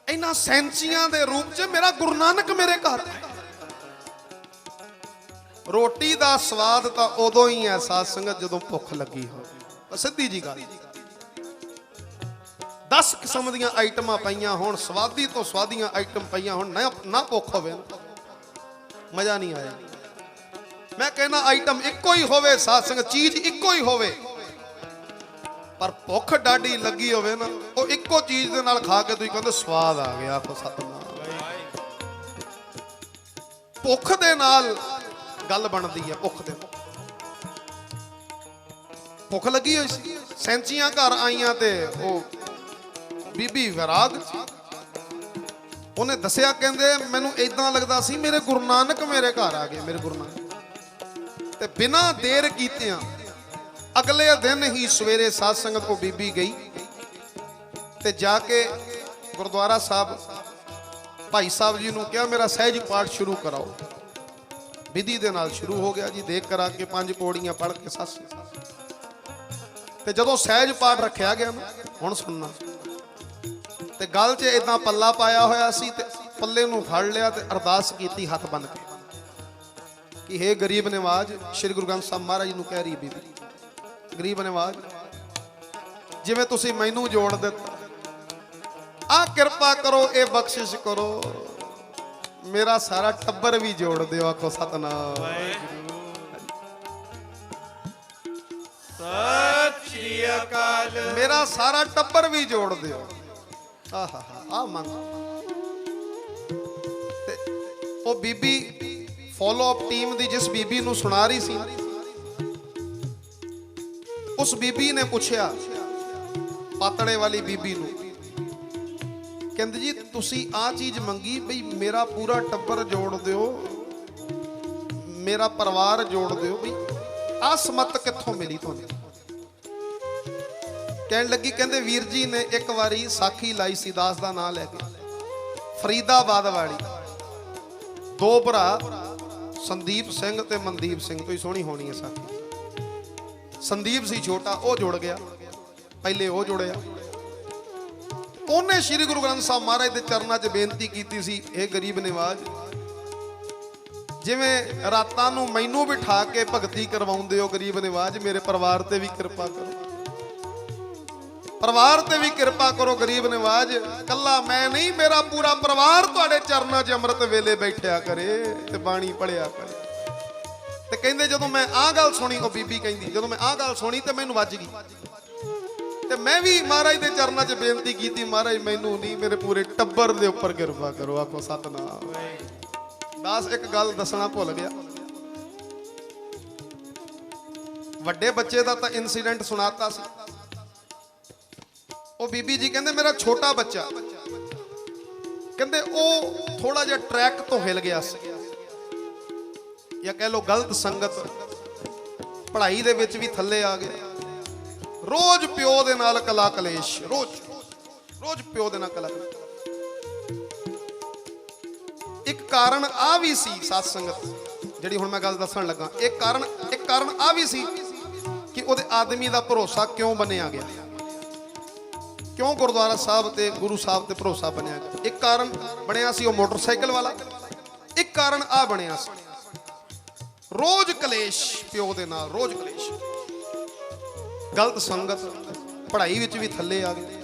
ਇਹਨਾਂ ਸੈਂਚੀਆਂ ਦੇ ਰੂਪ 'ਚ ਮੇਰਾ ਗੁਰੂ ਨਾਨਕ ਮੇਰੇ ਘਰ ਆਇਆ। ਰੋਟੀ ਦਾ ਸਵਾਦ ਤਾਂ ਉਦੋਂ ਹੀ ਹੈ ਸਾਧ ਸੰਗਤ ਜਦੋਂ ਭੁੱਖ ਲੱਗੀ ਹੋਵੇ। ਸਿੱਧੀ ਜੀ ਗੱਲ। 10 ਕਿਸਮ ਦੀਆਂ ਆਈਟਮਾਂ ਪਈਆਂ ਹੋਣ, ਸਵਾਦੀ ਤੋਂ ਸਵਾਦੀਆਂ ਆਈਟਮ ਪਈਆਂ ਹੋਣ, ਨਾ ਭੁੱਖ ਹੋਵੇ, ਮਜ਼ਾ ਨਹੀਂ ਆਇਆ। ਮੈਂ ਕਹਿੰਦਾ ਆਈਟਮ ਇੱਕੋ ਹੀ ਹੋਵੇ ਸਾਧ ਸੰਗਤ, ਚੀਜ਼ ਇੱਕੋ ਹੀ ਹੋਵੇ, ਪਰ ਭੁੱਖ ਡਾਢੀ ਲੱਗੀ ਹੋਵੇ ਨਾ, ਉਹ ਇੱਕੋ ਚੀਜ਼ ਦੇ ਨਾਲ ਖਾ ਕੇ ਤੁਸੀਂ ਕਹਿੰਦੇ ਸਵਾਦ ਆ ਗਿਆ। ਆਖੋ ਸਤਨਾਮ। ਭੁੱਖ ਦੇ ਨਾਲ ਗੱਲ ਬਣਦੀ ਹੈ। ਭੁੱਖ ਦੇ, ਭੁੱਖ ਲੱਗੀ ਹੋਈ ਸੀ, ਸੈਂਚੀਆਂ ਘਰ ਆਈਆਂ ਤੇ ਉਹ ਬੀਬੀ ਵਿਰਾਗ, ਉਹਨੇ ਦੱਸਿਆ ਕਹਿੰਦੇ ਮੈਨੂੰ ਇਦਾਂ ਲੱਗਦਾ ਸੀ ਮੇਰੇ ਗੁਰੂ ਨਾਨਕ ਮੇਰੇ ਘਰ ਆ ਗਏ, ਮੇਰੇ ਗੁਰੂ ਨਾਨਕ। ਤੇ ਬਿਨਾਂ ਦੇਰ ਕੀਤਿਆਂ ਅਗਲੇ ਦਿਨ ਹੀ ਸਵੇਰੇ ਸਾਧ ਸੰਗਤ ਉਹ ਬੀਬੀ ਗਈ ਤੇ ਜਾ ਕੇ ਗੁਰਦੁਆਰਾ ਸਾਹਿਬ ਭਾਈ ਸਾਹਿਬ ਜੀ ਨੂੰ ਕਿਹਾ ਮੇਰਾ ਸਹਿਜ ਪਾਠ ਸ਼ੁਰੂ ਕਰਾਓ। ਵਿਧੀ ਦੇ ਨਾਲ ਸ਼ੁਰੂ ਹੋ ਗਿਆ ਜੀ, ਦੇਖ ਕਰਾ ਕੇ 5 ਪੌੜੀਆਂ ਪੜ੍ਹ ਕੇ ਸੱਸ। ਤੇ ਜਦੋਂ ਸਹਿਜ ਪਾਠ ਰੱਖਿਆ ਗਿਆ ਨਾ, ਹੁਣ ਸੁਣਨਾ, ਤੇ ਗਲ 'ਚ ਇਦਾਂ ਪੱਲਾ ਪਾਇਆ ਹੋਇਆ ਸੀ ਤੇ ਪੱਲੇ ਨੂੰ ਫੜ ਲਿਆ ਤੇ ਅਰਦਾਸ ਕੀਤੀ ਹੱਥ ਬੰਨ ਕੇ ਕਿ ਹੇ ਗਰੀਬ ਨਿਵਾਜ। ਸ਼੍ਰੀ ਗੁਰੂ ਗ੍ਰੰਥ ਸਾਹਿਬ ਮਹਾਰਾਜ ਨੂੰ ਕਹਿ ਰਹੀ ਬੀਬੀ, ਗਰੀਬ ਨਿਵਾਜ ਜਿਵੇਂ ਤੁਸੀਂ ਮੈਨੂੰ ਜੋੜ ਦਿੱਤਾ, ਆ ਕਿਰਪਾ ਕਰੋ, ਇਹ ਬਖਸ਼ਿਸ਼ ਕਰੋ, ਮੇਰਾ ਸਾਰਾ ਟੱਬਰ ਵੀ ਜੋੜ ਦਿਓ। ਆਖੋ ਸਤਨਾਮ। ਸਤਿ ਸ਼੍ਰੀ ਅਕਾਲ। ਮੇਰਾ ਸਾਰਾ ਟੱਬਰ ਵੀ ਜੋੜ ਦਿਓ। ਆਹਾ ਆ ਮੰਗ। ਤੇ ਉਹ ਬੀਬੀ ਫੋਲੋ ਅਪ ਟੀਮ ਦੀ ਜਿਸ ਬੀਬੀ ਨੂੰ ਸੁਣਾ ਰਹੀ ਸੀ, ਉਸ ਬੀਬੀ ਨੇ ਪੁੱਛਿਆ ਪਾਤੜੇ ਵਾਲੀ ਬੀਬੀ ਨੂੰ, ਕਹਿੰਦੇ ਜੀ ਤੁਸੀਂ ਆ ਚੀਜ਼ ਮੰਗੀ ਬਈ ਮੇਰਾ ਪੂਰਾ ਟੱਬਰ ਜੋੜ ਦਿਓ, ਮੇਰਾ ਪਰਿਵਾਰ ਜੋੜ ਦਿਓ, ਬਈ ਆ ਸਮਤ ਕਿੱਥੋਂ ਮਿਲੀ ਤੁਹਾਨੂੰ? ਕਹਿਣ ਲੱਗੀ ਕਹਿੰਦੇ ਵੀਰ ਜੀ ਨੇ ਇੱਕ ਵਾਰੀ ਸਾਖੀ ਲਾਈ ਸੀ, ਦਾਸ ਦਾ ਨਾਮ ਲੈ ਕੇ, ਫਰੀਦਾਬਾਦ ਵਾਲੀ। 2 ਭਰਾ ਸੰਦੀਪ ਸਿੰਘ ਤੇ ਮਨਦੀਪ ਸਿੰਘ, ਤੁਸੀਂ ਸੋਹਣੀ ਹੋਣੀ ਹੈ ਸਾਖੀ। ਸੰਦੀਪ ਸੀ ਛੋਟਾ, ਉਹ ਜੁੜ ਗਿਆ, ਪਹਿਲੇ ਉਹ ਜੁੜਿਆ। ਉਹਨੇ ਸ਼੍ਰੀ ਗੁਰੂ ਗ੍ਰੰਥ ਸਾਹਿਬ ਮਹਾਰਾਜ ਦੇ ਚਰਨਾਂ 'ਚ ਬੇਨਤੀ ਕੀਤੀ ਸੀ, ਇਹ ਗਰੀਬ ਨਿਵਾਜ ਜਿਵੇਂ ਰਾਤਾਂ ਨੂੰ ਮੈਨੂੰ ਬਿਠਾ ਕੇ ਭਗਤੀ ਕਰਵਾਉਂਦੇ ਹੋ ਗਰੀਬ ਨਿਵਾਜ, ਮੇਰੇ ਪਰਿਵਾਰ ਤੇ ਵੀ ਕਿਰਪਾ ਕਰੋ, ਪਰਿਵਾਰ ਤੇ ਵੀ ਕਿਰਪਾ ਕਰੋ ਗਰੀਬ ਨਿਵਾਜ। ਕੱਲਾ ਮੈਂ ਨਹੀਂ, ਮੇਰਾ ਪੂਰਾ ਪਰਿਵਾਰ ਤੁਹਾਡੇ ਚਰਨਾਂ 'ਚ ਅੰਮ੍ਰਿਤ ਵੇਲੇ ਬੈਠਿਆ ਕਰੇ ਤੇ ਬਾਣੀ ਪੜਿਆ ਕਰੇ। ਤੇ ਕਹਿੰਦੇ ਜਦੋਂ ਮੈਂ ਆਹ ਗੱਲ ਸੁਣੀ, ਉਹ ਬੀਬੀ ਕਹਿੰਦੀ ਜਦੋਂ ਮੈਂ ਆਹ ਗੱਲ ਸੁਣੀ ਤੇ ਮੈਨੂੰ ਵੱਜ ਗਈ। ਤੇ ਮੈਂ ਵੀ ਮਹਾਰਾਜ ਦੇ ਚਰਨਾਂ 'ਚ ਬੇਨਤੀ ਕੀਤੀ, ਮਹਾਰਾਜ ਮੈਨੂੰ ਨਹੀਂ ਮੇਰੇ ਪੂਰੇ ਟੱਬਰ ਦੇ ਉੱਪਰ ਕਿਰਪਾ ਕਰੋ। ਆਖੋ ਸਤਨਾਮ। ਦਾਸ ਇੱਕ ਗੱਲ ਦੱਸਣਾ ਭੁੱਲ ਗਿਆ, ਵੱਡੇ ਬੱਚੇ ਦਾ ਤਾਂ ਇਨਸੀਡੈਂਟ ਸੁਣਾਤਾ ਸੀ। ਉਹ ਬੀਬੀ ਜੀ ਕਹਿੰਦੇ ਮੇਰਾ ਛੋਟਾ ਬੱਚਾ, ਕਹਿੰਦੇ ਉਹ ਥੋੜਾ ਜਿਹਾ ਟਰੈਕ ਤੋਂ ਹਿਲ ਗਿਆ ਸੀ, ਜਾਂ ਕਹਿ ਲੋ ਗਲਤ ਸੰਗਤ, ਪੜ੍ਹਾਈ ਦੇ ਵਿੱਚ ਵੀ ਥੱਲੇ ਆ ਗਿਆ। ਰੋਜ਼ ਪਿਓ ਦੇ ਨਾਲ ਕਲਾ ਕਲੇਸ਼, ਰੋਜ਼ ਪਿਓ ਦੇ ਨਾਲ ਕਲਾ ਕਲੇਸ਼। ਇੱਕ ਕਾਰਨ ਆ ਵੀ ਸੀ ਸਾਧ ਸੰਗਤ, ਜਿਹੜੀ ਹੁਣ ਮੈਂ ਗੱਲ ਦੱਸਣ ਲੱਗਾ। ਇੱਕ ਕਾਰਨ ਆ ਵੀ ਸੀ ਕਿ ਉਹਦੇ ਆਦਮੀ ਦਾ ਭਰੋਸਾ ਕਿਉਂ ਬਣਿਆ ਗਿਆ, ਕਿਉਂ ਗੁਰਦੁਆਰਾ ਸਾਹਿਬ ਤੇ ਗੁਰੂ ਸਾਹਿਬ ਤੇ ਭਰੋਸਾ ਬਣਿਆ ਗਿਆ। ਇੱਕ ਕਾਰਨ ਬਣਿਆ ਸੀ ਉਹ ਮੋਟਰਸਾਈਕਲ ਵਾਲਾ, ਇੱਕ ਕਾਰਨ ਆ ਬਣਿਆ ਸੀ ਰੋਜ਼ ਕਲੇਸ਼ ਪਿਓ ਦੇ ਨਾਲ, ਰੋਜ਼ ਕਲੇਸ਼, ਗਲਤ ਸੰਗਤ, ਪੜ੍ਹਾਈ ਵਿੱਚ ਵੀ ਥੱਲੇ ਆ ਗਏ।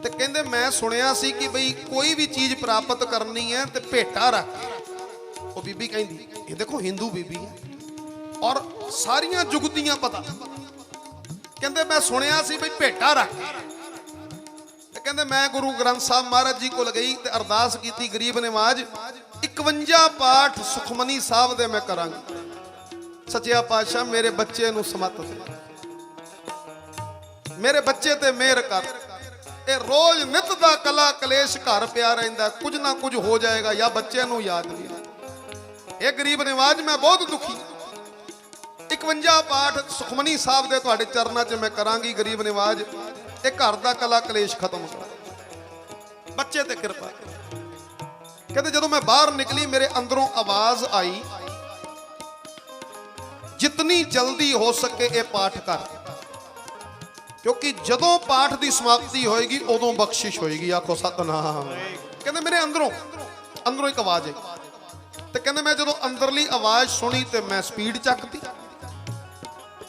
ਤੇ ਕਹਿੰਦੇ ਮੈਂ ਸੁਣਿਆ ਸੀ ਕਿ ਬਈ ਕੋਈ ਵੀ ਚੀਜ਼ ਪ੍ਰਾਪਤ ਕਰਨੀ ਹੈ ਤੇ ਭੇਟਾ ਰੱਖ। ਉਹ ਬੀਬੀ ਕਹਿੰਦੀ, ਇਹ ਦੇਖੋ ਹਿੰਦੂ ਬੀਬੀ ਹੈ ਔਰ ਸਾਰੀਆਂ ਜੁਗਤੀਆਂ ਪਤਾ। ਕਹਿੰਦੇ ਮੈਂ ਸੁਣਿਆ ਸੀ ਬਈ ਭੇਟਾ ਰੱਖ। ਤੇ ਕਹਿੰਦੇ ਮੈਂ ਗੁਰੂ ਗ੍ਰੰਥ ਸਾਹਿਬ ਮਹਾਰਾਜ ਜੀ ਕੋਲ ਗਈ ਤੇ ਅਰਦਾਸ ਕੀਤੀ, ਗਰੀਬ ਨਿਵਾਜ 51 ਪਾਠ ਸੁਖਮਨੀ ਸਾਹਿਬ ਦੇ ਮੈਂ ਕਰਾਂਗੀ। ਸੱਚਿਆ ਪਾਤਸ਼ਾਹ ਮੇਰੇ ਬੱਚੇ ਨੂੰ ਸਮਤ ਦੇ, ਮੇਰੇ ਬੱਚੇ ਤੇ ਮਿਹਰ ਕਰ। ਇਹ ਰੋਜ਼ ਨਿਤ ਦਾ ਕਲਾ ਕਲੇਸ਼ ਘਰ ਪਿਆ ਰਹਿੰਦਾ, ਕੁਝ ਨਾ ਕੁਝ ਹੋ ਜਾਏਗਾ ਜਾਂ ਬੱਚੇ ਨੂੰ ਯਾਦ ਨਹੀਂ। ਇਹ ਗਰੀਬ ਨਿਵਾਜ ਮੈਂ ਬਹੁਤ ਦੁਖੀ, 51 ਪਾਠ ਸੁਖਮਨੀ ਸਾਹਿਬ ਦੇ ਤੁਹਾਡੇ ਚਰਨਾਂ 'ਚ ਮੈਂ ਕਰਾਂਗੀ ਗਰੀਬ ਨਿਵਾਜ, ਇਹ ਘਰ ਦਾ ਕਲਾ ਕਲੇਸ਼ ਖਤਮ ਕਰ, ਬੱਚੇ ਤੇ ਕਿਰਪਾ। ਕਹਿੰਦੇ ਜਦੋਂ ਮੈਂ ਬਾਹਰ ਨਿਕਲੀ ਮੇਰੇ ਅੰਦਰੋਂ ਆਵਾਜ਼ ਆਈ, ਜਿਤਨੀ ਜਲਦੀ ਹੋ ਸਕੇ ਇਹ ਪਾਠ ਕਰ, ਕਿਉਂਕਿ ਜਦੋਂ ਪਾਠ ਦੀ ਸਮਾਪਤੀ ਹੋਏਗੀ ਉਦੋਂ ਬਖਸ਼ਿਸ਼ ਹੋਏਗੀ। ਆਖੋ ਸਤਨਾਮ। ਕਹਿੰਦੇ ਮੇਰੇ ਅੰਦਰੋਂ ਇੱਕ ਆਵਾਜ਼ ਆਈ ਤੇ ਕਹਿੰਦੇ ਮੈਂ ਜਦੋਂ ਅੰਦਰਲੀ ਆਵਾਜ਼ ਸੁਣੀ ਤੇ ਮੈਂ ਸਪੀਡ ਚੱਕਤੀ,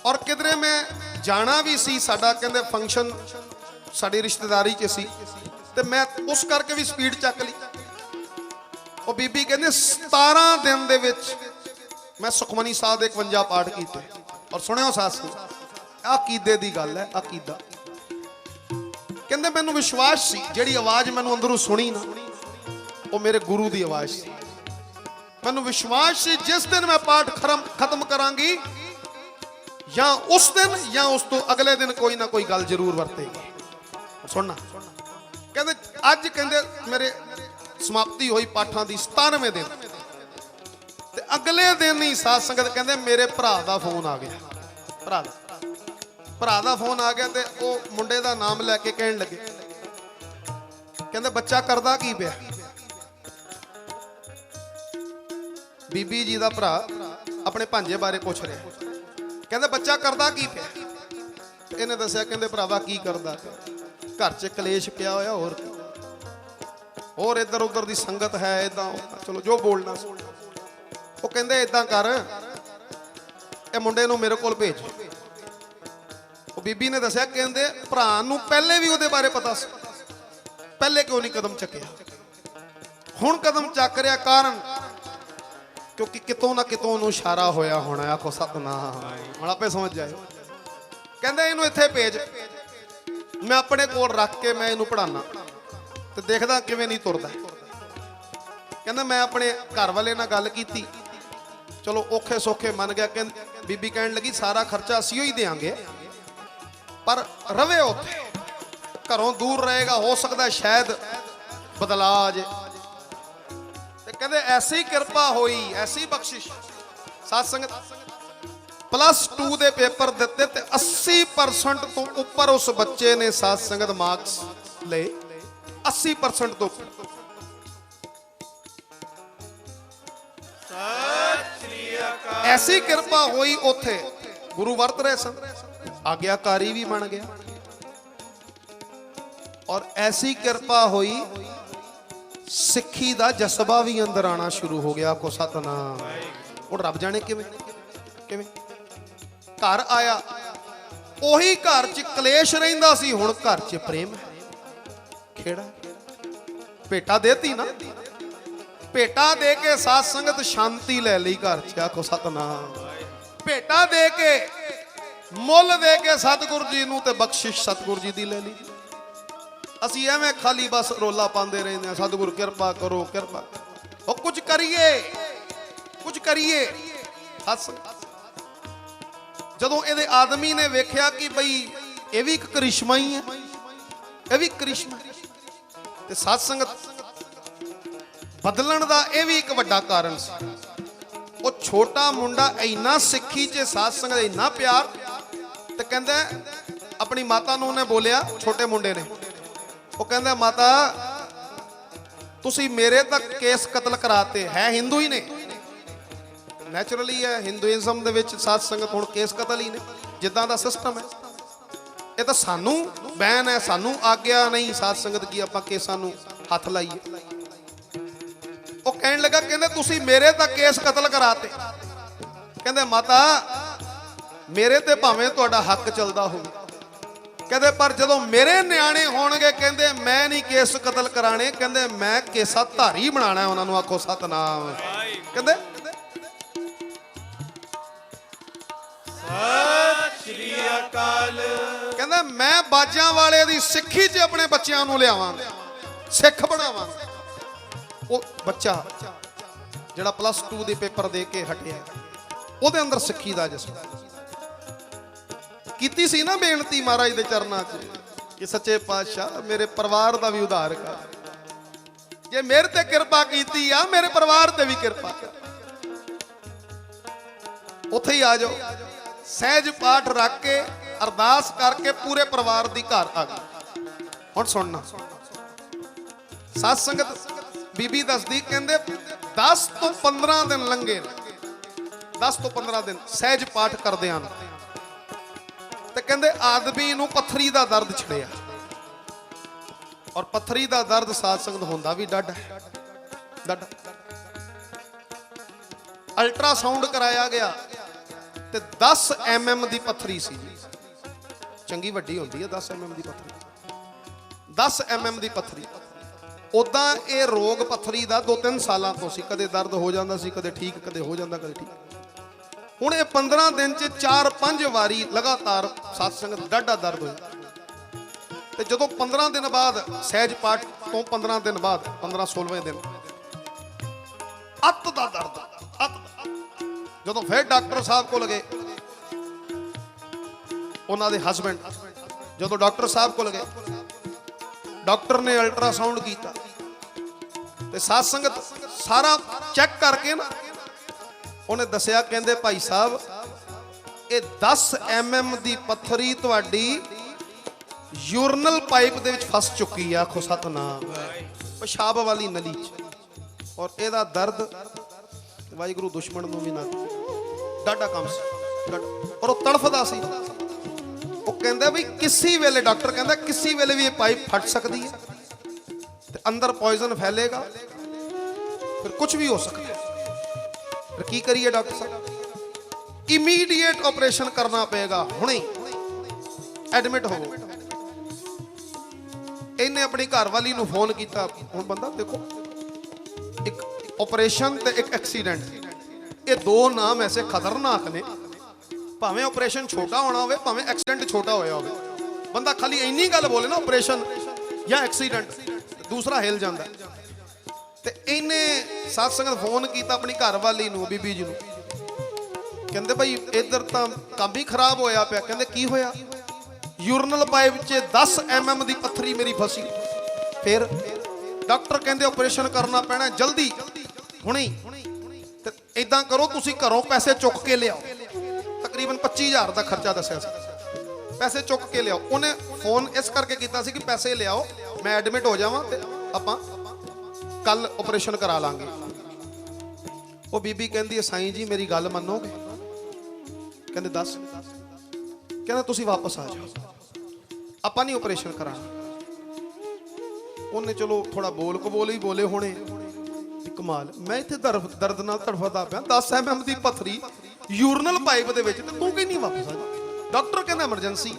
ਔਰ ਕਿਧਰੇ ਮੈਂ ਜਾਣਾ ਵੀ ਸੀ, ਸਾਡਾ ਕਹਿੰਦੇ ਫੰਕਸ਼ਨ ਸਾਡੀ ਰਿਸ਼ਤੇਦਾਰੀ 'ਚ ਸੀ, ਤੇ ਮੈਂ ਉਸ ਕਰਕੇ ਵੀ ਸਪੀਡ ਚੱਕ ਲਈ। ਉਹ ਬੀਬੀ ਕਹਿੰਦੇ 17 ਦਿਨ ਦੇ ਵਿੱਚ ਮੈਂ ਸੁਖਮਨੀ ਸਾਹਿਬ ਦੇ 51 ਪਾਠ ਕੀਤੇ। ਔਰ ਸੁਣਿਓ ਸਾਥੀ, ਅਕੀਦੇ ਦੀ ਗੱਲ ਹੈ, ਅਕੀਦਾ। ਕਹਿੰਦੇ ਮੈਨੂੰ ਵਿਸ਼ਵਾਸ ਸੀ ਜਿਹੜੀ ਆਵਾਜ਼ ਮੈਨੂੰ ਅੰਦਰੋਂ ਸੁਣੀ ਨਾ, ਉਹ ਮੇਰੇ ਗੁਰੂ ਦੀ ਆਵਾਜ਼ ਸੀ। ਮੈਨੂੰ ਵਿਸ਼ਵਾਸ ਸੀ ਜਿਸ ਦਿਨ ਮੈਂ ਪਾਠ ਖਤਮ ਕਰਾਂਗੀ, ਜਾਂ ਉਸ ਦਿਨ ਜਾਂ ਉਸ ਤੋਂ ਅਗਲੇ ਦਿਨ ਕੋਈ ਨਾ ਕੋਈ ਗੱਲ ਜ਼ਰੂਰ ਵਰਤੇਗੀ। ਸੁਣਨਾ, ਕਹਿੰਦੇ ਅੱਜ ਕਹਿੰਦੇ ਮੇਰੇ ਸਮਾਪਤੀ ਹੋਈ ਪਾਠਾਂ ਦੀ 97ਵੇਂ ਦਿਨ, ਤੇ ਅਗਲੇ ਦਿਨ ਹੀ ਸਾਧ ਸੰਗਤ ਕਹਿੰਦੇ ਮੇਰੇ ਭਰਾ ਦਾ ਫੋਨ ਆ ਗਿਆ। ਭਰਾ ਦਾ ਫੋਨ ਆ ਗਿਆ ਤੇ ਉਹ ਮੁੰਡੇ ਦਾ ਨਾਮ ਲੈ ਕੇ ਕਹਿਣ ਲੱਗੇ, ਕਹਿੰਦੇ ਬੱਚਾ ਕਰਦਾ ਕੀ ਪਿਆ। ਬੀਬੀ ਜੀ ਦਾ ਭਰਾ ਆਪਣੇ ਭਾਂਜੇ ਬਾਰੇ ਪੁੱਛ ਰਿਹਾ, ਕਹਿੰਦੇ ਬੱਚਾ ਕਰਦਾ ਕੀ ਪਿਆ। ਇਹਨੇ ਦੱਸਿਆ, ਕਹਿੰਦੇ ਭਰਾਵਾ ਕੀ ਕਰਦਾ, ਘਰ 'ਚ ਕਲੇਸ਼ ਪਿਆ ਹੋਇਆ, ਹੋਰ ਇੱਧਰ ਉੱਧਰ ਦੀ ਸੰਗਤ ਹੈ, ਇਦਾਂ ਚਲੋ ਜੋ ਬੋਲਣਾ। ਉਹ ਕਹਿੰਦੇ ਇਦਾਂ ਕਰ, ਇਹ ਮੁੰਡੇ ਨੂੰ ਮੇਰੇ ਕੋਲ ਭੇਜ। ਉਹ ਬੀਬੀ ਨੇ ਦੱਸਿਆ, ਕਹਿੰਦੇ ਭਰਾ ਨੂੰ ਪਹਿਲੇ ਵੀ ਉਹਦੇ ਬਾਰੇ ਪਤਾ ਸੀ, ਪਹਿਲੇ ਕਿਉਂ ਨਹੀਂ ਕਦਮ ਚੱਕਿਆ, ਹੁਣ ਕਦਮ ਚੱਕ ਰਿਹਾ। ਕਾਰਨ ਕਿਉਂਕਿ ਕਿਤੋਂ ਨਾ ਕਿਤੋਂ ਉਹਨੂੰ ਇਸ਼ਾਰਾ ਹੋਇਆ ਹੋਣਾ। ਆਖੋ ਸਤਨਾਮ। ਹੁਣ ਆਪੇ ਸਮਝ ਜਾਇਓ। ਕਹਿੰਦੇ ਇਹਨੂੰ ਇੱਥੇ ਭੇਜ, ਮੈਂ ਆਪਣੇ ਕੋਲ ਰੱਖ ਕੇ ਮੈਂ ਇਹਨੂੰ ਪੜਾਉਣਾ ਤੇ ਦੇਖਦਾ ਕਿਵੇਂ ਨਹੀਂ ਤੁਰਦਾ। ਕਹਿੰਦਾ ਮੈਂ ਆਪਣੇ ਘਰ ਵਾਲੇ ਨਾਲ ਗੱਲ ਕੀਤੀ, ਚਲੋ ਔਖੇ ਸੌਖੇ ਮੰਨ ਗਿਆ। ਬੀਬੀ ਕਹਿਣ ਲੱਗੀ ਸਾਰਾ ਖਰਚਾ ਅਸੀਂ ਹੀ ਦੇਾਂਗੇ, ਪਰ ਰਵੇ ਉੱਥੇ, ਘਰੋਂ ਦੂਰ ਰਹੇਗਾ, ਹੋ ਸਕਦਾ ਸ਼ਾਇਦ ਬਦਲਾ ਆ ਜੇ। ਤੇ ਕਹਿੰਦੇ ਐਸੀ ਕਿਰਪਾ ਹੋਈ, ਐਸੀ ਬਖਸ਼ਿਸ਼। ਸਾਧ ਸੰਗਤ +2 ਦੇ ਪੇਪਰ ਦਿੱਤੇ ਤੇ 80% ਤੋਂ ਉੱਪਰ ਉਸ ਬੱਚੇ ਨੇ ਸਾਧ ਸੰਗਤ ਮਾਰਕਸ ਲਏ, 80% ਤੋਂ ਉੱਪਰ। ਐਸੀ ਕਿਰਪਾ ਹੋਈ ਉੱਥੇ, ਗੁਰੂ ਵਰਤ ਰਹੇ ਸਨ, ਆਗਿਆਕਾਰੀ ਵੀ ਬਣ ਗਿਆ। ਔਰ ਐਸੀ ਕਿਰਪਾ ਹੋਈ ਸਿੱਖੀ ਦਾ ਜਜ਼ਬਾ ਵੀ ਅੰਦਰ ਆਣਾ ਸ਼ੁਰੂ ਹੋ ਗਿਆ। ਕੋ ਸਤਨਾਮ। ਉਹ ਰੱਬ ਜਾਣੇ ਕਿਵੇਂ ਘਰ ਆਇਆ, ਉਹੀ ਘਰ 'ਚ ਕਲੇਸ਼ ਰਹਿੰਦਾ ਸੀ, ਹੁਣ ਘਰ 'ਚ ਪ੍ਰੇਮ ਹੈ, ਖੇੜਾ। ਭੇਟਾ ਦੇਤੀ ਨਾ, ਭੇਟਾ ਦੇ ਕੇ ਸਾਧ ਸੰਗਤ ਸ਼ਾਂਤੀ ਲੈ ਲਈ ਘਰ 'ਚ। ਆਖੋ ਸਤਨਾਮ। ਭੇਟਾ ਦੇ ਕੇ ਮੁੱਲ ਦੇ ਕੇ ਸਤਿਗੁਰੂ ਜੀ ਨੂੰ ਤੇ ਬਖਸ਼ਿਸ਼ ਸਤਿਗੁਰੂ ਜੀ ਦੀ ਲੈ ਲਈ। ਅਸੀਂ ਐਵੇਂ ਖਾਲੀ ਬਸ ਰੋਲਾ ਪਾਉਂਦੇ ਰਹਿੰਦੇ ਆ, ਸਤਿਗੁਰੂ ਕਿਰਪਾ ਕਰੋ ਕਿਰਪਾ। ਉਹ ਕੁਝ ਕਰੀਏ, ਕੁਝ ਕਰੀਏ। ਜਦੋਂ ਇਹਦੇ ਆਦਮੀ ਨੇ ਵੇਖਿਆ ਕਿ ਬਈ ਇਹ ਵੀ ਇੱਕ ਕਰਿਸ਼ਮਾ ਹੀ ਹੈ, ਇਹ ਵੀ ਕਰਿਸ਼ਮਾ, ਤੇ ਸਾਧ ਸੰਗਤ ਬਦਲਣ ਦਾ ਇਹ ਵੀ ਇੱਕ ਵੱਡਾ ਕਾਰਨ ਸੀ। ਉਹ ਛੋਟਾ ਮੁੰਡਾ ਇੰਨਾ ਸਿੱਖੀ 'ਚ ਸਾਧ ਸੰਗਤ ਇੰਨਾ ਪਿਆਰ, ਤੇ ਕਹਿੰਦਾ ਆਪਣੀ ਮਾਤਾ ਨੂੰ ਉਹਨੇ ਬੋਲਿਆ, ਛੋਟੇ ਮੁੰਡੇ ਨੇ, ਉਹ ਕਹਿੰਦਾ ਮਾਤਾ ਤੁਸੀਂ ਮੇਰੇ ਤੱਕ ਕੇਸ ਕਤਲ ਕਰਾਤੇ। ਹੈ ਹਿੰਦੂ ਹੀ ਨੇ, ਨੈਚੁਰਲੀ ਹੈ ਹਿੰਦੂਇਜ਼ਮ ਦੇ ਵਿੱਚ ਸਾਧ ਸੰਗਤ ਹੁਣ ਕੇਸ ਕਤਲ ਹੀ ਨੇ, ਜਿੱਦਾਂ ਦਾ ਸਿਸਟਮ ਹੈ। ਇਹ ਤਾਂ ਸਾਨੂੰ ਬੈਨ ਹੈ, ਸਾਨੂੰ ਆਗਿਆ ਨਹੀਂ ਸਾਧ ਸੰਗਤ ਕੀ ਆਪਾਂ ਕੇਸਾਂ ਨੂੰ ਹੱਥ ਲਾਈਏ। ਉਹ ਕਹਿਣ ਲੱਗਾ, ਕਹਿੰਦੇ ਤੁਸੀਂ ਮੇਰੇ ਤਾਂ ਕੇਸ ਕਤਲ ਕਰਾਤੇ। ਕਹਿੰਦੇ ਮਾਤਾ ਮੇਰੇ ਤੇ ਭਾਵੇਂ ਤੁਹਾਡਾ ਹੱਕ ਚੱਲਦਾ ਹੋਵੇ, ਕਹਿੰਦੇ ਪਰ ਜਦੋਂ ਮੇਰੇ ਨਿਆਣੇ ਹੋਣਗੇ, ਕਹਿੰਦੇ ਮੈਂ ਨਹੀਂ ਕੇਸ ਕਤਲ ਕਰਾਣੇ, ਕਹਿੰਦੇ ਮੈਂ ਕੇਸਾ ਧਾਰੀ ਬਣਾਣਾ ਉਹਨਾਂ ਨੂੰ। ਆਖੋ ਸਤਨਾਮ। ਕਹਿੰਦੇ ਸਤਿ ਸ਼੍ਰੀ ਅਕਾਲ। ਕਹਿੰਦਾ ਮੈਂ ਬਾਜਾਂ ਵਾਲੇ ਦੀ ਸਿੱਖੀ 'ਚ ਆਪਣੇ ਬੱਚਿਆਂ ਨੂੰ ਲਿਆਵਾਂਗਾ, ਸਿੱਖ ਬਣਾਵਾਂਗਾ। ਉਹ ਬੱਚਾ ਜਿਹੜਾ +2 ਦੇ ਪੇਪਰ ਦੇ ਕੇ ਹਟਿਆ, ਉਹਦੇ ਅੰਦਰ ਸਿੱਖੀ ਦਾ ਜਜ਼ਬਾ। ਕੀਤੀ ਸੀ ਨਾ ਬੇਨਤੀ ਮਹਾਰਾਜ ਦੇ ਚਰਨਾਂ 'ਚ ਕਿ ਸੱਚੇ ਪਾਤਸ਼ਾਹ ਮੇਰੇ ਪਰਿਵਾਰ ਦਾ ਵੀ ਉਧਾਰ ਕਰ, ਜੇ ਮੇਰੇ ਤੇ ਕਿਰਪਾ ਕੀਤੀ ਆ ਮੇਰੇ ਪਰਿਵਾਰ ਤੇ ਵੀ ਕਿਰਪਾ ਕਰ। ਉੱਥੇ ਹੀ ਆ ਜਾਓ, ਸਹਿਜ ਪਾਠ ਰੱਖ ਕੇ ਅਰਦਾਸ ਕਰਕੇ ਪੂਰੇ ਪਰਿਵਾਰ ਦੀ ਘਰ ਆ ਗਈ। ਹੁਣ ਸੁਣਨਾ, ਸਾਧ ਸੰਗਤ ਬੀਬੀ ਦੱਸਦੀ, ਕਹਿੰਦੇ 10 ਤੋਂ 15 ਦਿਨ ਲੰਘੇ, 10 ਤੋਂ 15 ਦਿਨ ਸਹਿਜ ਪਾਠ ਕਰਦਿਆਂ ਨੂੰ, ਤੇ ਕਹਿੰਦੇ ਆਦਮੀ ਨੂੰ ਪੱਥਰੀ ਦਾ ਦਰਦ ਛੜਿਆ। ਔਰ ਪੱਥਰੀ ਦਾ ਦਰਦ ਸਾਧ ਸੰਗਤ ਹੁੰਦਾ ਵੀ ਡੱਡ ਹੈ, ਡੱਡ। ਅਲਟਰਾਸਾਊਂਡ ਕਰਾਇਆ ਗਿਆ ਤੇ 10 mm ਦੀ ਪੱਥਰੀ ਸੀ, ਚੰਗੀ ਵੱਡੀ ਹੁੰਦੀ ਹੈ 10 mm ਦੀ ਪੱਥਰੀ, 10 mm ਦੀ ਪੱਥਰੀ। ਉਦਾਂ ਇਹ ਰੋਗ ਪੱਥਰੀ ਦਾ 2-3 ਸਾਲਾਂ ਤੋਂ ਸੀ, ਕਦੇ ਦਰਦ ਹੋ ਜਾਂਦਾ ਸੀ, ਕਦੇ ਠੀਕ, ਕਦੇ ਹੋ ਜਾਂਦਾ, ਕਦੇ ਠੀਕ। ਹੁਣ ਇਹ 15 ਦਿਨ 'ਚ 4-5 ਵਾਰੀ ਲਗਾਤਾਰ ਸਾਧ ਸੰਗਤ ਡਾਢਾ ਦਰਦ ਹੋਇਆ। ਤੇ ਜਦੋਂ 15 ਦਿਨ ਬਾਅਦ ਸਹਿਜ ਪਾਠ ਤੋਂ 15 ਦਿਨ ਬਾਅਦ 15-16ਵੇਂ ਦਿਨ ਅੱਤ ਦਾ ਦਰਦ, ਅੱਤ। ਜਦੋਂ ਫਿਰ ਡਾਕਟਰ ਸਾਹਿਬ ਕੋਲ ਗਏ, ਉਹਨਾਂ ਦੇ ਹਸਬੈਂਡ ਜਦੋਂ ਡਾਕਟਰ ਸਾਹਿਬ ਕੋਲ ਗਏ, ਡਾਕਟਰ ਨੇ ਅਲਟਰਾਸਾਊਂਡ ਕੀਤਾ ਤੇ ਸਾਧ ਸੰਗਤ ਸਾਰਾ ਚੈੱਕ ਕਰਕੇ ਨਾ ਉਹਨੇ ਦੱਸਿਆ, ਕਹਿੰਦੇ ਭਾਈ ਸਾਹਿਬ ਇਹ 10 mm ਦੀ ਪੱਥਰੀ ਤੁਹਾਡੀ ਯੂਰਨਲ ਪਾਈਪ ਦੇ ਵਿੱਚ ਫਸ ਚੁੱਕੀ ਆ। ਆਖੋ ਸਤਨਾਮ। ਪਿਸ਼ਾਬ ਵਾਲੀ ਨਲੀ 'ਚ। ਔਰ ਇਹਦਾ ਦਰਦ ਵਾਹਿਗੁਰੂ ਦੁਸ਼ਮਣ ਨੂੰ ਵੀ ਨਾ ਡਾਢਾ ਕੰਮ ਸੀ, ਔਰ ਉਹ ਤੜਫਦਾ ਸੀ। ਉਹ ਕਹਿੰਦਾ ਵੀ ਕਿਸੇ ਵੇਲੇ, ਡਾਕਟਰ ਕਹਿੰਦਾ ਕਿਸੇ ਵੇਲੇ ਵੀ ਇਹ ਪਾਈਪ ਫਟ ਸਕਦੀ ਹੈ ਤੇ ਅੰਦਰ ਪੋਇਜ਼ਨ ਫੈਲੇਗਾ, ਫਿਰ ਕੁਝ ਵੀ ਹੋ ਸਕਦਾ। ਫਿਰ ਕੀ ਕਰੀਏ ਡਾਕਟਰ ਸਾਹਿਬ? ਇਮੀਡੀਏਟ ਆਪਰੇਸ਼ਨ ਕਰਨਾ ਪਏਗਾ, ਹੁਣੇ ਐਡਮਿਟ ਹੋਵੋ। ਇਹਨੇ ਆਪਣੀ ਘਰਵਾਲੀ ਨੂੰ ਫੋਨ ਕੀਤਾ। ਹੁਣ ਬੰਦਾ ਦੇਖੋ, ਇੱਕ ਆਪਰੇਸ਼ਨ ਤੇ ਇੱਕ ਐਕਸੀਡੈਂਟ, ਇਹ ਦੋ ਨਾਮ ਐਸੇ ਖਤਰਨਾਕ ਨੇ। ਭਾਵੇਂ ਆਪਰੇਸ਼ਨ ਛੋਟਾ ਹੋਣਾ ਹੋਵੇ, ਭਾਵੇਂ ਐਕਸੀਡੈਂਟ ਛੋਟਾ ਹੋਇਆ ਹੋਵੇ, ਬੰਦਾ ਖਾਲੀ ਇੰਨੀ ਗੱਲ ਬੋਲੇ ਨਾ ਆਪਰੇਸ਼ਨ ਜਾਂ ਐਕਸੀਡੈਂਟ, ਦੂਸਰਾ ਹਿਲ ਜਾਂਦਾ। ਤੇ ਇਹਨੇ ਸਾਧ ਸੰਗਤ ਫੋਨ ਕੀਤਾ ਆਪਣੀ ਘਰਵਾਲੀ ਨੂੰ, ਬੀਬੀ ਜੀ ਨੂੰ। ਕਹਿੰਦੇ ਭਾਈ ਇੱਧਰ ਤਾਂ ਕੰਮ ਹੀ ਖਰਾਬ ਹੋਇਆ ਪਿਆ। ਕਹਿੰਦੇ ਕੀ ਹੋਇਆ? ਯੂਰਨਲ ਪਾਈਪ 'ਚ 10 mm ਦੀ ਪੱਥਰੀ ਮੇਰੀ ਫਸੀ। ਫਿਰ ਡਾਕਟਰ ਕਹਿੰਦੇ ਆਪਰੇਸ਼ਨ ਕਰਨਾ ਪੈਣਾ ਜਲਦੀ, ਹੁਣੇ। ਤੇ ਇਦਾਂ ਕਰੋ, ਤੁਸੀਂ ਘਰੋਂ ਪੈਸੇ ਚੁੱਕ ਕੇ ਲਿਆਓ। ਤਕਰੀਬਨ 25,000 ਦਾ ਖਰਚਾ ਦੱਸਿਆ ਸੀ, ਪੈਸੇ ਚੁੱਕ ਕੇ ਲਿਆਓ। ਉਹਨੇ ਫੋਨ ਇਸ ਕਰਕੇ ਕੀਤਾ ਸੀ ਕਿ ਪੈਸੇ ਲਿਆਓ, ਮੈਂ ਐਡਮਿਟ ਹੋ ਜਾਵਾਂ ਤੇ ਆਪਾਂ ਕੱਲ ਆਪਰੇਸ਼ਨ ਕਰਾ ਲਾਂਗੇ। ਉਹ ਬੀਬੀ ਕਹਿੰਦੀ ਹੈ ਸਾਈਂ ਜੀ ਮੇਰੀ ਗੱਲ ਮੰਨੋਗੇ? ਕਹਿੰਦੇ ਦੱਸ। ਕਹਿੰਦਾ ਤੁਸੀਂ ਵਾਪਸ ਆ ਜਾਓ, ਆਪਾਂ ਨਹੀਂ ਆਪਰੇਸ਼ਨ ਕਰਾਂਗੇ। ਉਹਨੇ ਚਲੋ ਥੋੜਾ ਬੋਲ ਕਬੋਲ ਹੀ ਬੋਲੇ ਹੋਣੇ। ਕਮਾਲ, ਮੈਂ ਇੱਥੇ ਦਰਦ ਨਾਲ ਤੜਫਦਾ ਪਿਆ, 10 mm ਦੀ ਪੱਥਰੀ ਯੂਰਨਲ ਪਾਈਪ ਦੇ ਵਿੱਚ, ਤੇ ਤੂੰ ਕਿ ਨਹੀਂ ਵਾਪਸ ਆ ਜਾ? ਡਾਕਟਰ ਕਹਿੰਦਾ ਐਮਰਜੈਂਸੀ।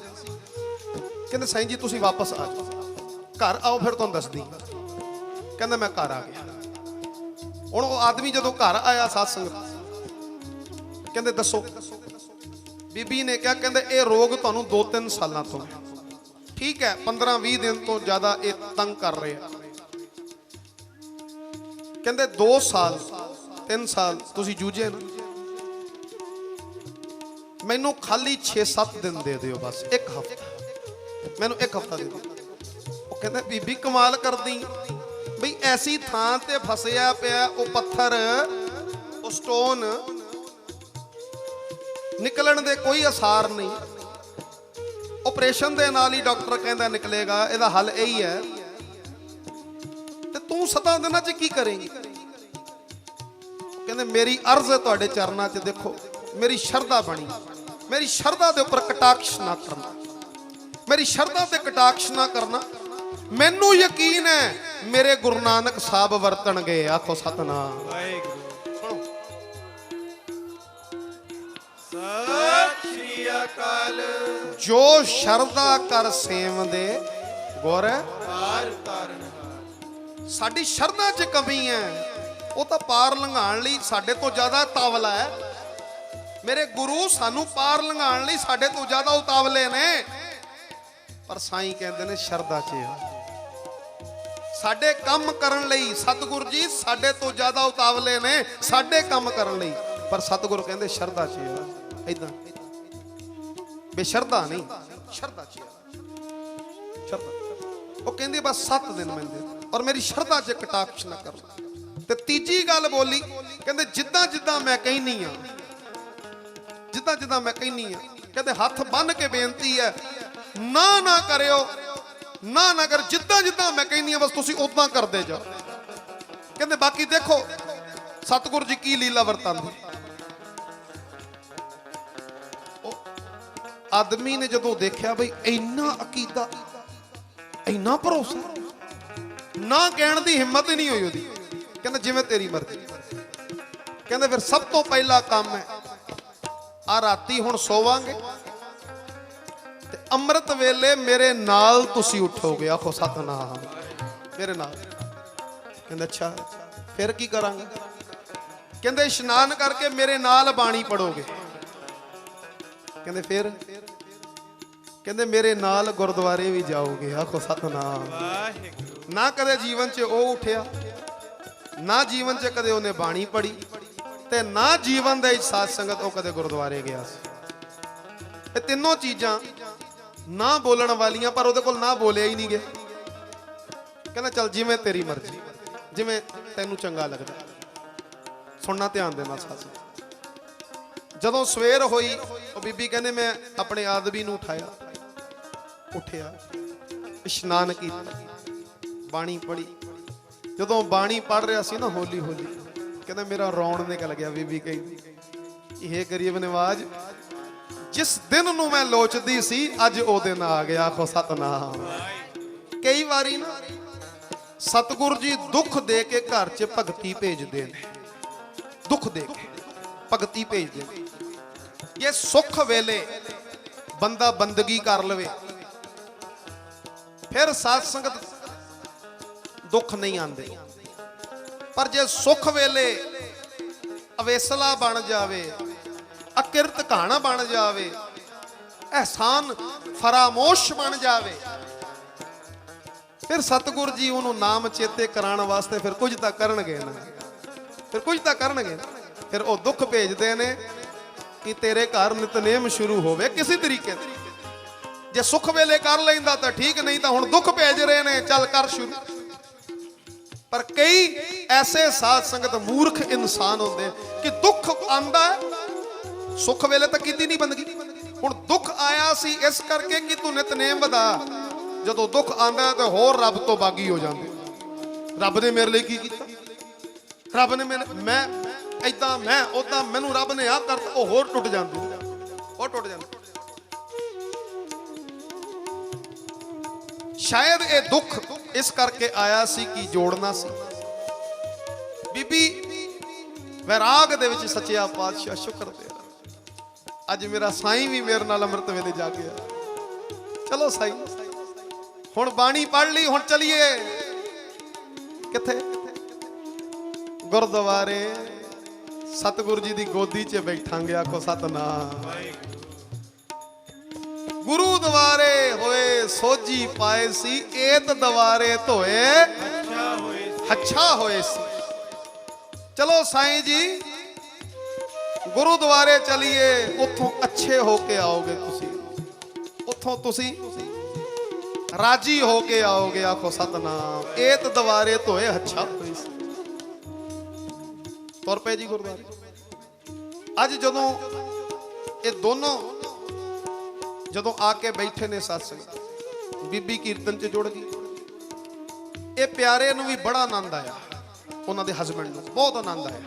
ਕਹਿੰਦੇ ਸਾਈਂ ਜੀ ਤੁਸੀਂ ਵਾਪਸ ਆ ਜਾਓ, ਘਰ ਆਓ ਫਿਰ ਤੁਹਾਨੂੰ ਦੱਸਦੀ। ਕਹਿੰਦਾ ਮੈਂ ਘਰ ਆ ਗਿਆ। ਹੁਣ ਉਹ ਆਦਮੀ ਜਦੋਂ ਘਰ ਆਇਆ ਸਾਧ ਸੰਗਤ, ਕਹਿੰਦੇ ਦੱਸੋ। ਬੀਬੀ ਨੇ ਕਿਹਾ, ਕਹਿੰਦੇ ਇਹ ਰੋਗ ਤੁਹਾਨੂੰ 2-3 ਸਾਲਾਂ ਤੋਂ ਹੈ। ਠੀਕ ਹੈ, 15-20 ਦਿਨ ਤੋਂ ਜ਼ਿਆਦਾ ਇਹ ਤੰਗ ਕਰ ਰਹੇ ਆ। ਕਹਿੰਦੇ 2 ਸਾਲ 3 ਸਾਲ ਤੁਸੀਂ ਜੂਝੇ ਨਾ, ਮੈਨੂੰ ਖਾਲੀ 6-7 ਦਿਨ ਦੇ ਦਿਓ, ਬਸ 1 ਹਫ਼ਤਾ, ਮੈਨੂੰ 1 ਹਫ਼ਤਾ ਦੇ ਦਿਓ। ਉਹ ਕਹਿੰਦੇ ਬੀਬੀ ਕਮਾਲ ਕਰਦੀ ਬਈ, ਐਸੀ ਥਾਂ ਤੇ ਫਸਿਆ ਪਿਆ ਉਹ ਪੱਥਰ, ਉਹ ਸਟੋਨ, ਨਿਕਲਣ ਦੇ ਕੋਈ ਅਸਾਰ ਨਹੀਂ। ਆਪਰੇਸ਼ਨ ਦੇ ਨਾਲ ਹੀ ਡਾਕਟਰ ਕਹਿੰਦਾ ਨਿਕਲੇਗਾ, ਇਹਦਾ ਹੱਲ ਇਹੀ ਹੈ। ਤੇ ਤੂੰ 7 ਦਿਨਾਂ 'ਚ ਕੀ ਕਰੇਂਗੀ? ਕਹਿੰਦੇ ਮੇਰੀ ਅਰਜ਼ ਹੈ ਤੁਹਾਡੇ ਚਰਨਾਂ 'ਚ, ਦੇਖੋ ਮੇਰੀ ਸ਼ਰਧਾ ਬਣੀ, ਮੇਰੀ ਸ਼ਰਧਾ ਦੇ ਉੱਪਰ ਕਟਾਕਸ਼ ਨਾ ਕਰਨਾ, ਮੇਰੀ ਸ਼ਰਧਾ ਤੇ ਕਟਾਕਸ਼ ਨਾ ਕਰਨਾ। ਮੈਨੂੰ ਯਕੀਨ ਹੈ ਮੇਰੇ ਗੁਰੂ ਨਾਨਕ ਸਾਹਿਬ ਵਰਤਣਗੇ। ਆਖੋ ਸਤਨਾਮ ਵਾਹਿਗੁਰੂ। ਸਤਿ ਸ਼੍ਰੀ ਅਕਾਲ। ਜੋ ਸ਼ਰਧਾ ਕਰ ਸੇਵਦੇ ਗੁਰ ਪਾਰ ਤਾਰਨ। ਸਾਡੀ ਸ਼ਰਧਾ 'ਚ ਕਮੀ ਹੈ, ਉਹ ਤਾਂ ਪਾਰ ਲੰਘਾਉਣ ਲਈ ਸਾਡੇ ਤੋਂ ਜ਼ਿਆਦਾ ਤਾਵਲਾ ਹੈ। ਮੇਰੇ ਗੁਰੂ ਸਾਨੂੰ ਪਾਰ ਲੰਘਾਉਣ ਲਈ ਸਾਡੇ ਤੋਂ ਜ਼ਿਆਦਾ ਉਤਾਵਲੇ ਨੇ, ਪਰ ਸਾਈਂ ਕਹਿੰਦੇ ਨੇ ਸ਼ਰਧਾ 'ਚ ਆ। ਸਾਡੇ ਕੰਮ ਕਰਨ ਲਈ ਸਤਿਗੁਰ ਜੀ ਸਾਡੇ ਤੋਂ ਜ਼ਿਆਦਾ ਉਤਾਵਲੇ ਨੇ ਸਾਡੇ ਕੰਮ ਕਰਨ ਲਈ, ਪਰ ਸਤਿਗੁਰ ਕਹਿੰਦੇ ਸ਼ਰਧਾ 'ਚ ਆ। ਏਦਾਂ ਬੇਸ਼ਰਧਾ ਨਹੀਂ, ਸ਼ਰਧਾ 'ਚ ਆ। ਸ਼ਰਧਾ ਉਹ ਕਹਿੰਦੇ ਬਸ 7 ਦਿਨ ਮੈਨੂੰ ਦੇ, ਔਰ ਮੇਰੀ ਸ਼ਰਧਾ 'ਚ ਕਟਾਕਸ਼ ਨਾ ਕਰਨਾ। ਤੇ ਤੀਜੀ ਗੱਲ ਬੋਲੀ, ਕਹਿੰਦੇ ਜਿੱਦਾਂ ਜਿੱਦਾਂ ਮੈਂ ਕਹਿਨੀ ਆ, ਜਿੱਦਾਂ ਜਿੱਦਾਂ ਮੈਂ ਕਹਿਨੀ ਆ, ਕਹਿੰਦੇ ਹੱਥ ਬੰਨ ਕੇ ਬੇਨਤੀ ਹੈ, ਨਾ ਕਰਿਓ, ਨਾ ਕਰ, ਜਿੱਦਾਂ ਜਿੱਦਾਂ ਮੈਂ ਕਹਿੰਦੀ ਆ ਬਸ ਤੁਸੀਂ ਉਦਾਂ ਕਰਦੇ ਜਾਓ। ਕਹਿੰਦੇ ਬਾਕੀ ਦੇਖੋ ਸਤਿਗੁਰੂ ਜੀ ਕੀ ਲੀਲਾ ਵਰਤਾਂਦੇ। ਆਦਮੀ ਨੇ ਜਦੋਂ ਦੇਖਿਆ ਬਈ ਇੰਨਾ ਅਕੀਦਾ, ਇੰਨਾ ਭਰੋਸਾ, ਨਾ ਕਹਿਣ ਦੀ ਹਿੰਮਤ ਹੀ ਨਹੀਂ ਹੋਈ ਉਹਦੀ। ਕਹਿੰਦਾ ਜਿਵੇਂ ਤੇਰੀ ਮਰਜ਼ੀ। ਕਹਿੰਦੇ ਫਿਰ ਸਭ ਤੋਂ ਪਹਿਲਾ ਕੰਮ ਹੈ, ਆ ਰਾਤੀ ਹੁਣ ਸੋਵਾਂਗੇ ਤੇ ਅੰਮ੍ਰਿਤ ਵੇਲੇ ਮੇਰੇ ਨਾਲ ਤੁਸੀਂ ਉਠੋਗੇ। ਆਖੋ ਸਤਨਾਮ, ਮੇਰੇ ਨਾਲ। ਕਹਿੰਦੇ ਅੱਛਾ ਫਿਰ ਕੀ ਕਰਾਂਗੇ? ਕਹਿੰਦੇ ਇਸ਼ਨਾਨ ਕਰਕੇ ਮੇਰੇ ਨਾਲ ਬਾਣੀ ਪੜੋਗੇ। ਕਹਿੰਦੇ ਫਿਰ? ਕਹਿੰਦੇ ਮੇਰੇ ਨਾਲ ਗੁਰਦੁਆਰੇ ਵੀ ਜਾਓਗੇ। ਆਖੋ ਸਤਨਾਮ। ਵਾਹਿਗੁਰੂ। ਨਾ ਕਦੇ ਜੀਵਨ 'ਚ ਉਹ ਉਠਿਆ, ਨਾ ਜੀਵਨ 'ਚ ਕਦੇ ਉਹਨੇ ਬਾਣੀ ਪੜੀ, ਤੇ ਨਾ ਜੀਵਨ ਦੇ ਸਾਧ ਸੰਗਤ ਉਹ ਕਦੇ ਗੁਰਦੁਆਰੇ ਗਿਆ ਸੀ। ਇਹ ਤਿੰਨੋਂ ਚੀਜ਼ਾਂ ਨਾ ਬੋਲਣ ਵਾਲੀਆਂ, ਪਰ ਉਹਦੇ ਕੋਲ ਨਾ ਬੋਲਿਆ ਹੀ ਨਹੀਂ ਗਿਆ। ਕਹਿੰਦਾ ਚੱਲ ਜਿਵੇਂ ਤੇਰੀ ਮਰਜ਼ੀ, ਜਿਵੇਂ ਤੈਨੂੰ ਚੰਗਾ ਲੱਗਦਾ। ਸੁਣਨਾ ਧਿਆਨ ਦੇ ਨਾਲ ਸਾਥ। ਜਦੋਂ ਸਵੇਰ ਹੋਈ, ਉਹ ਬੀਬੀ ਕਹਿੰਦੇ ਮੈਂ ਆਪਣੇ ਆਦਮੀ ਨੂੰ ਉਠਾਇਆ, ਉੱਠਿਆ, ਇਸ਼ਨਾਨ ਕੀਤਾ, ਬਾਣੀ ਪੜੀ। ਜਦੋਂ ਬਾਣੀ ਪੜ ਰਿਹਾ ਸੀ ਨਾ, ਹੌਲੀ ਹੌਲੀ ਕਹਿੰਦਾ ਮੇਰਾ ਰੌਣ ਨਿਕਲ ਗਿਆ। ਬੀਬੀ ਕਹਿੰਦੀ ਇਹ ਗਰੀਬ ਨਿਵਾਜ, ਜਿਸ ਦਿਨ ਨੂੰ ਮੈਂ ਲੋਚਦੀ ਸੀ ਅੱਜ ਉਹ ਦਿਨ ਆ ਗਿਆ। ਆਖੋ ਸਤਨਾਮ। ਕਈ ਵਾਰੀ ਨਾ ਸਤਿਗੁਰੂ ਜੀ ਦੁੱਖ ਦੇ ਕੇ ਘਰ 'ਚ ਭਗਤੀ ਭੇਜਦੇ ਨੇ, ਦੁੱਖ ਦੇ ਕੇ ਭਗਤੀ ਭੇਜਦੇ ਨੇ। ਜੇ ਸੁੱਖ ਵੇਲੇ ਬੰਦਾ ਬੰਦਗੀ ਕਰ ਲਵੇ, ਫਿਰ ਸਾਧ ਸੰਗਤ ਦੁੱਖ ਨਹੀਂ ਆਉਂਦੇ। ਪਰ ਜੇ ਸੁੱਖ ਵੇਲੇ ਅਵੇਸਲਾ ਬਣ ਜਾਵੇ, ਅਕਿਰਤ ਕਹਾਣਾ ਬਣ ਜਾਵੇ, ਅਹਿਸਾਨ ਫਰਾਮੋਸ਼ ਬਣ ਜਾਵੇ, ਫਿਰ ਸਤਿਗੁਰੂ ਜੀ ਉਹਨੂੰ ਨਾਮ ਚੇਤੇ ਕਰਾਉਣ ਵਾਸਤੇ ਫਿਰ ਕੁਝ ਤਾਂ ਕਰਨਗੇ ਨਾ, ਫਿਰ ਕੁਝ ਤਾਂ ਕਰਨਗੇ। ਫਿਰ ਉਹ ਦੁੱਖ ਭੇਜਦੇ ਨੇ ਕਿ ਤੇਰੇ ਘਰ ਨਿਤਨੇਮ ਸ਼ੁਰੂ ਹੋਵੇ ਕਿਸੇ ਤਰੀਕੇ ਤੇ। ਜੇ ਸੁੱਖ ਵੇਲੇ ਕਰ ਲੈਂਦਾ ਤਾਂ ਠੀਕ, ਨਹੀਂ ਤਾਂ ਹੁਣ ਦੁੱਖ ਭੇਜ ਰਹੇ ਨੇ, ਚੱਲ ਕਰ ਸ਼ੁਰੂ। ਪਰ ਕਈ ਐਸੇ ਸਾਧ ਸੰਗਤ ਮੂਰਖ ਇਨਸਾਨ ਹੁੰਦੇ ਕਿ ਦੁੱਖ ਆਂਦਾ, ਸੁੱਖ ਵੇਲੇ ਤਾਂ ਕੀਤੀ ਨਹੀਂ ਬੰਦਗੀ, ਹੁਣ ਦੁੱਖ ਆਇਆ ਸੀ ਇਸ ਕਰਕੇ ਕਿ ਤੂੰ ਨਿਤਨੇਮ ਵਧਾ। ਜਦੋਂ ਦੁੱਖ ਆਂਦਾ ਤੇ ਹੋਰ ਰੱਬ ਤੋਂ ਬਾਗੀ ਹੋ ਜਾਂਦੇ। ਰੱਬ ਨੇ ਮੇਰੇ ਲਈ ਕੀ ਕੀਤਾ? ਰੱਬ ਨੇ ਮੈਂ ਏਦਾਂ, ਮੈਂ ਉਦਾਂ, ਮੈਨੂੰ ਰੱਬ ਨੇ ਆਹ ਕਰਤਾ, ਉਹ ਹੋਰ ਟੁੱਟ ਜਾਂਦੇ, ਉਹ ਟੁੱਟ ਜਾਂਦੇ। ਸ਼ਾਇਦ ਇਹ ਦੁੱਖ ਇਸ ਕਰਕੇ ਆਇਆ ਸੀ ਕਿ ਜੋੜਨਾ ਸੀ। ਬੀਬੀ ਵੈਰਾਗ ਦੇ ਵਿੱਚ ਸੱਚਿਆ ਪਾਤਸ਼ਾਹ ਸ਼ੁਕਰ ਦੇ, ਅੱਜ ਮੇਰਾ ਸਾਈਂ ਵੀ ਮੇਰੇ ਨਾਲ ਅੰਮ੍ਰਿਤ ਵੇਲੇ ਜਾ ਗਿਆ। ਚਲੋ ਸਾਈਂ ਹੁਣ ਬਾਣੀ ਪੜ੍ਹ ਲਈ, ਹੁਣ ਚਲੀਏ ਕਿੱਥੇ? ਗੁਰਦੁਆਰੇ ਸਤਿਗੁਰੂ ਜੀ ਦੀ ਗੋਦੀ 'ਚ ਬੈਠਾਂਗੇ। ਆਖੋ ਸਤਨਾਮ। गुरु द्वारे होए सोजी पाए सी, एत द्वारे धोए अच्छा होए अच्छा होए सी। चलो साईं जी गुरुद्वारे चलिए, उथों अच्छे होके आओगे तुसी, उथों तुसी राजी होके आओगे। आखो सतनाम। एत द्वारे धोए अच्छा होए सी। तुर पे जी गुरुद्वारे। अज जदों ये दोनों जदों आके बैठे ने सत्संग, बीबी कीर्तन च जुड़ गई। ये प्यारे नूं भी बड़ा आनंद आया, उन्होंने हसबैंड नूं बहुत आनंद आया।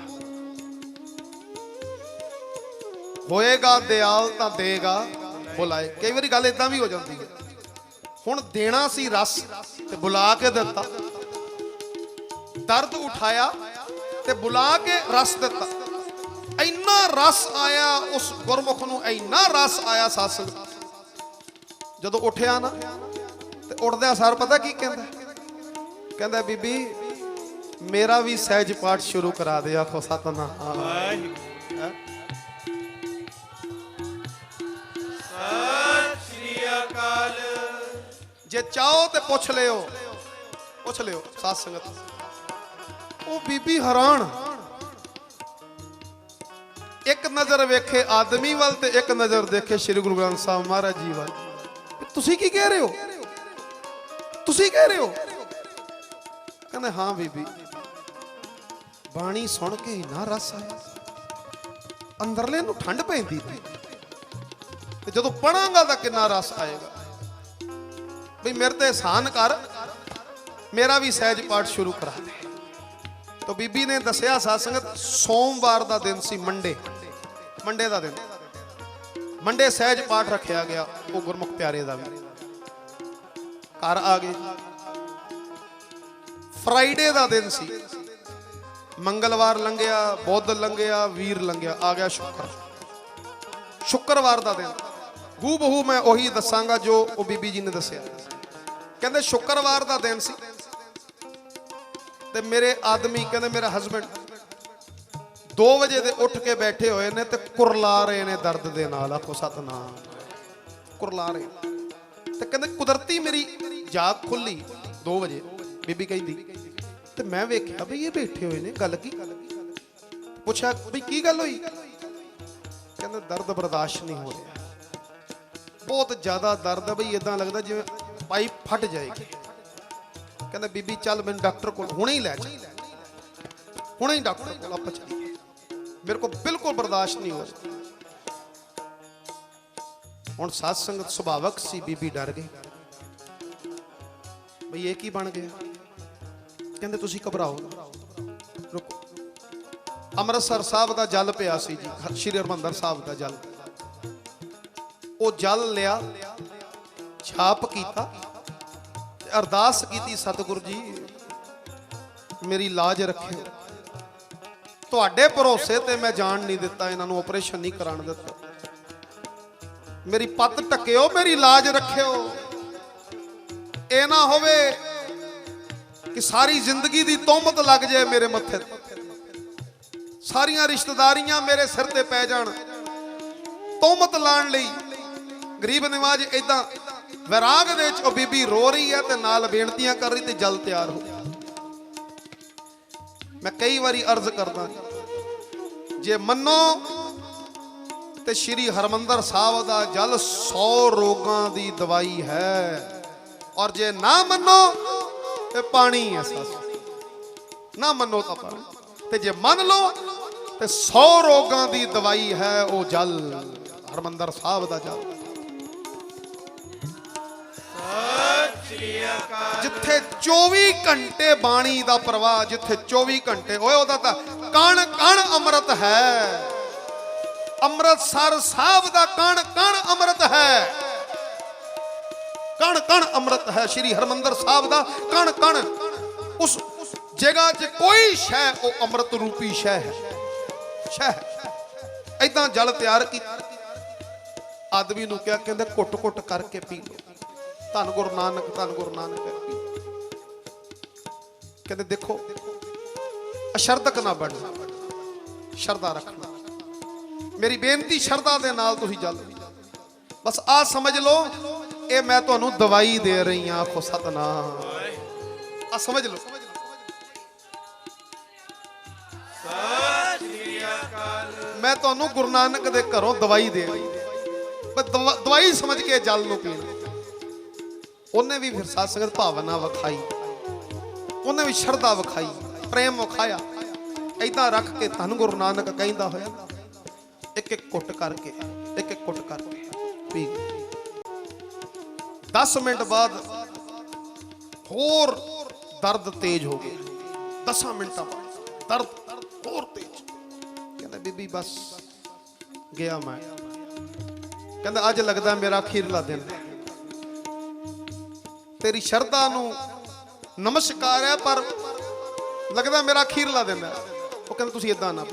होएगा दयाल तां देगा बुलाए। कई बारी गल इदां भी हो जाती है, हुण देना सी रस ते बुला के दिता, दर्द उठाया ते बुला के रस दिता। इन्ना रस आया उस गुरमुख नूं, इन्ना रस आया सत्संग। जदों उठिया ना ते उठदे सार पता की कहंदा, कहंदा बीबी मेरा भी सहज पाठ शुरू करा दे। आखो सतनाम। वाहिगुरू। सत श्री अकाल। जे चाहो तो पुछ लियो साध संगत। वो बीबी हैरान, एक नजर वेखे आदमी वाल ते एक नजर देखे श्री गुरु ग्रंथ साहब महाराज जी वाल। तुसी की कह रहे हो, तुसी कह रहे हो? कहते हाँ बीबी, बाणी सुन के इन्ना रस आया, अंदरले नूं ठंड पैंदी थी, ते जदों पढ़ांगा तां किन्ना रस आएगा। भी मेरे ते एहसान कर, मेरा भी सहज पाठ शुरू करा दे। तो बीबी ने दसिया साध संगत, सोमवार का दिन सी, मंडे का दिन, मंडे सहज पाठ रखा गया। वो गुरमुख प्यारे का भी घर आ गए। फ्राइडे का दिन सी, मंगलवार लंघिया, बुध लंघिया, वीर लंघिया, आ गया शुक्रवार का दिन। हू बहू मैं उही दसांगा जो वो बीबी जी ने दसिया। कहते शुक्रवार का दिन सी ते मेरे आदमी, कहते मेरा हसबैंड 2 बजे दे उठ के बैठे हुए ने ते कुरला रहे ने दर्द दे नाल। आखो सतनाम। कुरला रहे ते कहते कुदरती मेरी जाग खुली 2 बजे। बीबी कहती ते मैं वेख्या भी ये बैठे हुए ने, गल की? पूछा भी की गल हुई? कहते दर्द बर्दाश्त नहीं हो रहा, बहुत ज्यादा दर्द है बई, इदां लगदा जिवें पाइप फट जाएगी। कहते बीबी चल मैं डॉक्टर को हुणे ही लै चल, हुणे ही डॉक्टर को आप चलिए, मेरे को बिल्कुल बर्दाश्त नहीं हो रहा। हुण साध संगत सुभावक सी, बीबी डर गई बई ये की बन गया। कहते तुसी घबराओ ना, रुको। अमृतसर साहब का जल पिया सी जी, श्री हरमंदर साहब का जल। वो जल लिया, छाप कीता, अरदास की, सतगुरु जी मेरी लाज रखे, तुहाडे भरोसे ते मैं जान नहीं दिता, इन्हों ऑपरेशन नहीं कराने दिता, मेरी पत ढकियो, मेरी लाज रखियो। ए ना होवे कि सारी जिंदगी दी तोहमत लग जाए मेरे मत्थे, सारियां रिश्तेदारियां मेरे सिर ते पै जान तोहमत लाण लई। गरीब निवाज इदां वैराग दे विच ओ बीबी रो रही है ते नाल बेनतियां कर रही, ते जल तैयार हो। मैं कई बारी अर्ज करदा, जे मनो ते श्री हरमंदर साहब दा जल 100 रोगां दी दवाई है, और जे ना मनो ते पानी है। सास ना मनो तो पानी, ते जे मन लो ते 100 रोगां दी दवाई है ओ जल, हरमंदर साहब दा जल। जिथे 24 घंटे बाणी दा प्रवाह, जिथे 24 घंटे ओए ओदा तां कण कण अमृत है। अमृतसर साहब दा कण कण अमृत है, कण कण अमृत है। श्री हरमंदर साहब दा कण कण, उस जगह च कोई शह ओ अमृत रूपी शह है, शह। ऐदां जल तैयार की, आदमी नूं क्या कहंदे, घुट घुट करके पी लो। धन गुरु नानक, धन गुरु नानक। कहते देखो अशरदक ना बनना, शरदा रखना। मेरी बेनती शरदा दे नाल तुसीं जल। बस आ समझ लो ये मैं तुहानू दवाई दे रही हां। आखो सतनाम। आ समझ लो मैं तुहानू गुरु नानक दे घरों दवाई दे रही। दवाई समझ के जल नूं पीना। उन्हें भी फिर साध संगत भावना विखाई, उन्हें भी शरधा विखाई, प्रेम विखाया। ऐदा रख के धन गुरु नानक कहंदा होया एक एक घुट करके, एक एक घुट करके पी। 10 मिनट बाद होर दर्द तेज हो गया। 10 मिनटां बाद दर्द होर तेज। कहंदा बीबी बस गया मैं। कहंदा अज लगदा मेरा अखीरला दिन। तेरी शरधा नूं नमस्कार है पर लगदा मेरा अखीरला दिन है। वो कहंदा तुसीं इदां ना।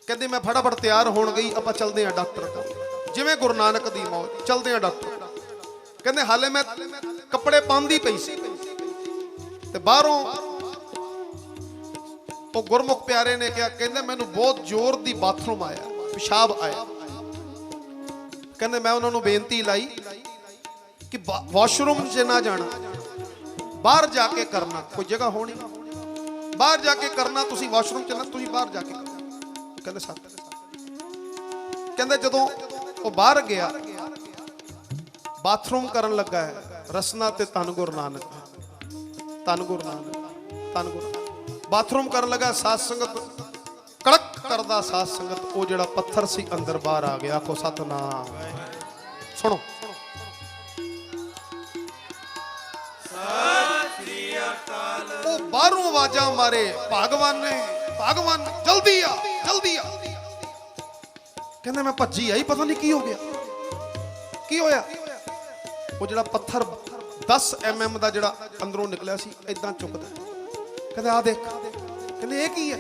कहंदी मैं फटाफट तैयार होण गई। आपां चलदे आ डॉक्टर कोल। जिवें गुरु नानक दी मौत चलदे आ डॉक्टर। कहंदे हाले मैं कपड़े पांदी पई सी ते बाहरों ਉਹ ਗੁਰਮੁਖ ਪਿਆਰੇ ਨੇ ਕਿਹਾ ਕਹਿੰਦੇ ਮੈਨੂੰ ਬਹੁਤ ਜ਼ੋਰ ਦੀ ਬਾਥਰੂਮ ਆਇਆ, ਪਿਸ਼ਾਬ ਆਇਆ। ਕਹਿੰਦੇ ਮੈਂ ਉਹਨਾਂ ਨੂੰ ਬੇਨਤੀ ਲਾਈ ਕਿ ਵਾਸ਼ਰੂਮ 'ਚ ਨਾ ਜਾਣਾ, ਬਾਹਰ ਜਾ ਕੇ ਕਰਨਾ। ਕੋਈ ਜਗ੍ਹਾ ਹੋਣੀ ਬਾਹਰ ਜਾ ਕੇ ਕਰਨਾ, ਤੁਸੀਂ ਵਾਸ਼ਰੂਮ 'ਚ ਨਾ, ਤੁਸੀਂ ਬਾਹਰ ਜਾ ਕੇ। ਕਹਿੰਦੇ ਸੱਤ। ਕਹਿੰਦੇ ਜਦੋਂ ਉਹ ਬਾਹਰ ਗਿਆ ਬਾਥਰੂਮ ਕਰਨ ਲੱਗਾ ਹੈ ਰਸਨਾ ਤੇ ਧੰਨ ਗੁਰੂ ਨਾਨਕ, ਧੰਨ ਗੁਰੂ ਨਾਨਕ, ਧੰਨ ਗੁਰੂ। बाथरूम कर लगा साध संगत कड़क करदा साध संगत वो जेड़ा पत्थर सी अंदर बाहर आ गया। आखो सतनाम। सुनो वो बाहरों आवाजा मारे भगवान ने, भगवान जल्दी आ, जल्दी आ। कहने मैं भज्जी आई, पता नहीं की हो गया, की होया। वो जेड़ा पत्थर 10 mm दा जेड़ा अंदरों निकलिया सी इदां चुकदा। कहते आ देख। कहते ये की है।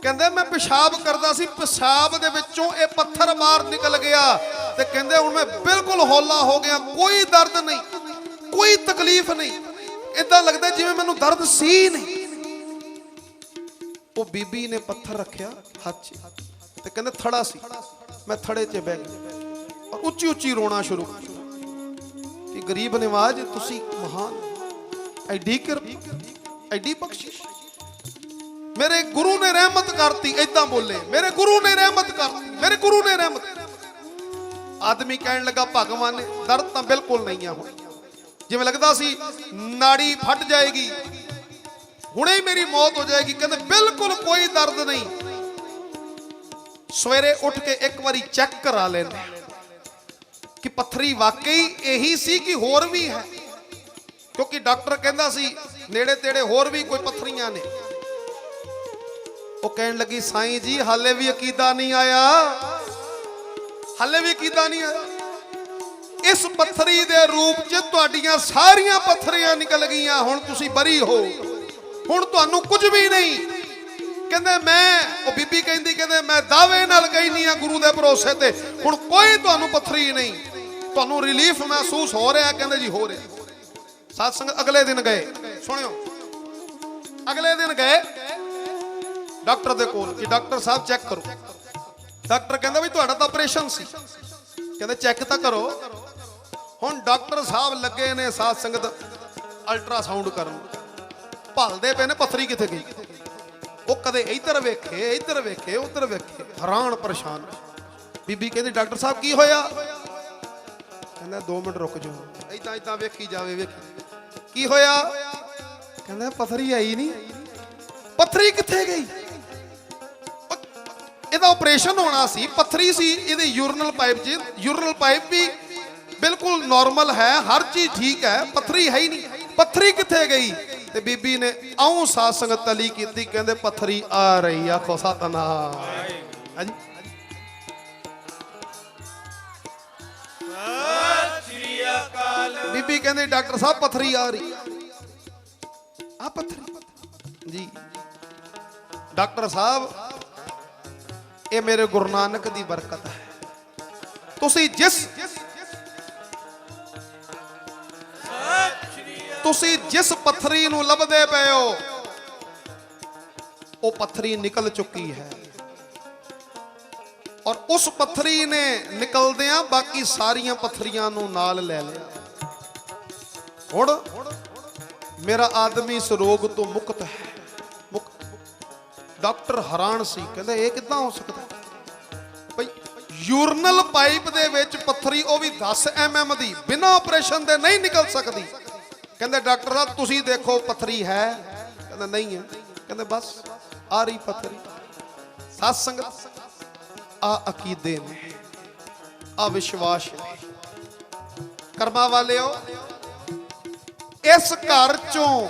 कहते मैं पेशाब करदा सी, पेशाब दे विचों ये पत्थर बाहर निकल गया ते कहते हुण मैं बिल्कुल हौला हो गया, कोई दर्द नहीं, कोई तकलीफ नहीं, इदां लगदा जिवें मैनूं दर्द सी नहीं। वो बीबी ने पत्थर रखिया हाथ च ते कहते थड़ा सी, मैं थड़े च बह गई और उच्ची उच्ची रोना शुरू कि गरीब नवाज तुसी महान, एडी एडी बख्शिश, मेरे गुरु ने रहमत करती। ऐदा बोले मेरे गुरु ने रहमत करती, मेरे गुरु ने रहमत। आदमी कहने लगा भगवान ने दर्द तो बिल्कुल नहीं है, जिवें लगदा सी नाड़ी फट जाएगी, हुणे ही मेरी मौत हो जाएगी। कहते बिल्कुल कोई दर्द नहीं। सवेरे उठ के एक बारी चेक करा लेना कि पत्थरी वाकई यही सी कि होर भी है, क्योंकि डॉक्टर कहता सी नेड़े तेड़े होर भी कोई पत्थरियां ने। वो कहने लगी साईं जी हाले भी अकीदा नहीं आया, हाले भी अकीदा नहीं आया। इस पत्थरी दे रूप च तुहाडियां सारियां पत्थरियां निकल गईयां, हुण तुसी बरी हो, हुण तुहानू कुछ भी नहीं। कहंदे मैं, वो बीबी कहंदी कहंदे मैं दावे नाल कहनी आ गुरु दे भरोसे ते हुण कोई तुहानू पत्थरी नहीं, तुहानू रिलीफ महसूस हो रहा। कहंदे जी हो रहा। साध संगत अगले दिन गए, सुनियो अगले दिन गए डॉक्टर दे कोल कि डॉक्टर साहब चेक करो। डॉक्टर कहंदा भी तुहाडा तां ऑपरेशन सी। कहंदे चेक तां करो। हुण डॉक्टर साहब लगे ने साध संगत अल्ट्रासाउंड करन, भालदे पे ने पत्थरी किथे गई। वो कदे इधर वेखे, इधर वेखे, उधर वेखे, हैरान परेशान। बीबी कहंदी डॉक्टर साहब की होया। कहंदा 2 मिनट रुक जाओ, इदां इदां वेखी जावे, वेखी की होया। कहंदा पत्थरी आई नहीं। पत्थरी किथे गई। ਇਹਦਾ ਆਪਰੇਸ਼ਨ ਹੋਣਾ ਸੀ, ਪੱਥਰੀ ਸੀ ਇਹਦੇ ਯੂਰਿਨਲ ਪਾਈਪ 'ਚ। ਯੂਰਿਨਲ ਪਾਈਪ ਵੀ ਬਿਲਕੁਲ ਨਾਰਮਲ ਹੈ, ਹਰ ਚੀਜ਼ ਠੀਕ ਹੈ, ਪੱਥਰੀ ਹੈ ਹੀ ਨਹੀਂ। ਪੱਥਰੀ ਕਿੱਥੇ ਗਈ। ਤੇ ਬੀਬੀ ਨੇ ਆਉਂ ਸਾਧ ਸੰਗਤ ਤਲੀ ਕੀਤੀ, ਕਹਿੰਦੇ ਪੱਥਰੀ ਆ ਰਹੀ। ਆਖੋ ਸਤਨਾਮ। ਹਾਂਜੀ ਬੀਬੀ ਕਹਿੰਦੇ ਡਾਕਟਰ ਸਾਹਿਬ ਪੱਥਰੀ ਆ ਰਹੀ ਆ। ਪੱਥਰੀ ਜੀ ਡਾਕਟਰ ਸਾਹਿਬ ਇਹ ਮੇਰੇ ਗੁਰੂ ਨਾਨਕ ਦੀ ਬਰਕਤ ਹੈ। ਤੁਸੀਂ ਜਿਸ ਪੱਥਰੀ ਨੂੰ ਲੱਭਦੇ ਪਏ ਹੋ ਉਹ ਪੱਥਰੀ ਨਿਕਲ ਚੁੱਕੀ ਹੈ। ਔਰ ਉਸ ਪੱਥਰੀ ਨੇ ਨਿਕਲਦਿਆਂ ਬਾਕੀ ਸਾਰੀਆਂ ਪੱਥਰੀਆਂ ਨੂੰ ਨਾਲ ਲੈ ਲਿਆ। ਹੁਣ ਮੇਰਾ ਆਦਮੀ ਇਸ ਰੋਗ ਤੋਂ ਮੁਕਤ ਹੈ। ਡਾਕਟਰ ਹੈਰਾਨ ਸੀ, ਕਹਿੰਦੇ ਇਹ ਕਿੱਦਾਂ ਹੋ ਸਕਦਾ ਭਈ ਯੂਰਨਲ ਪਾਈਪ ਦੇ ਵਿੱਚ ਪੱਥਰੀ, ਉਹ ਵੀ 10 mm ਦੀ, ਬਿਨਾਂ ਆਪਰੇਸ਼ਨ ਦੇ ਨਹੀਂ ਨਿਕਲ ਸਕਦੀ। ਕਹਿੰਦੇ ਡਾਕਟਰ ਸਾਹਿਬ ਤੁਸੀਂ ਦੇਖੋ ਪੱਥਰੀ ਹੈ? ਕਹਿੰਦਾ ਨਹੀਂ ਹੈ। ਕਹਿੰਦੇ ਬਸ ਆ ਰਹੀ ਪੱਥਰੀ। ਸਾਧ ਸੰਗਤ, ਆ ਅਕੀਦੇ ਨੇ, ਆ ਵਿਸ਼ਵਾਸ ਨੇ। ਕਰਮਾਂ ਵਾਲਿਓ, ਇਸ ਘਰ ਚੋਂ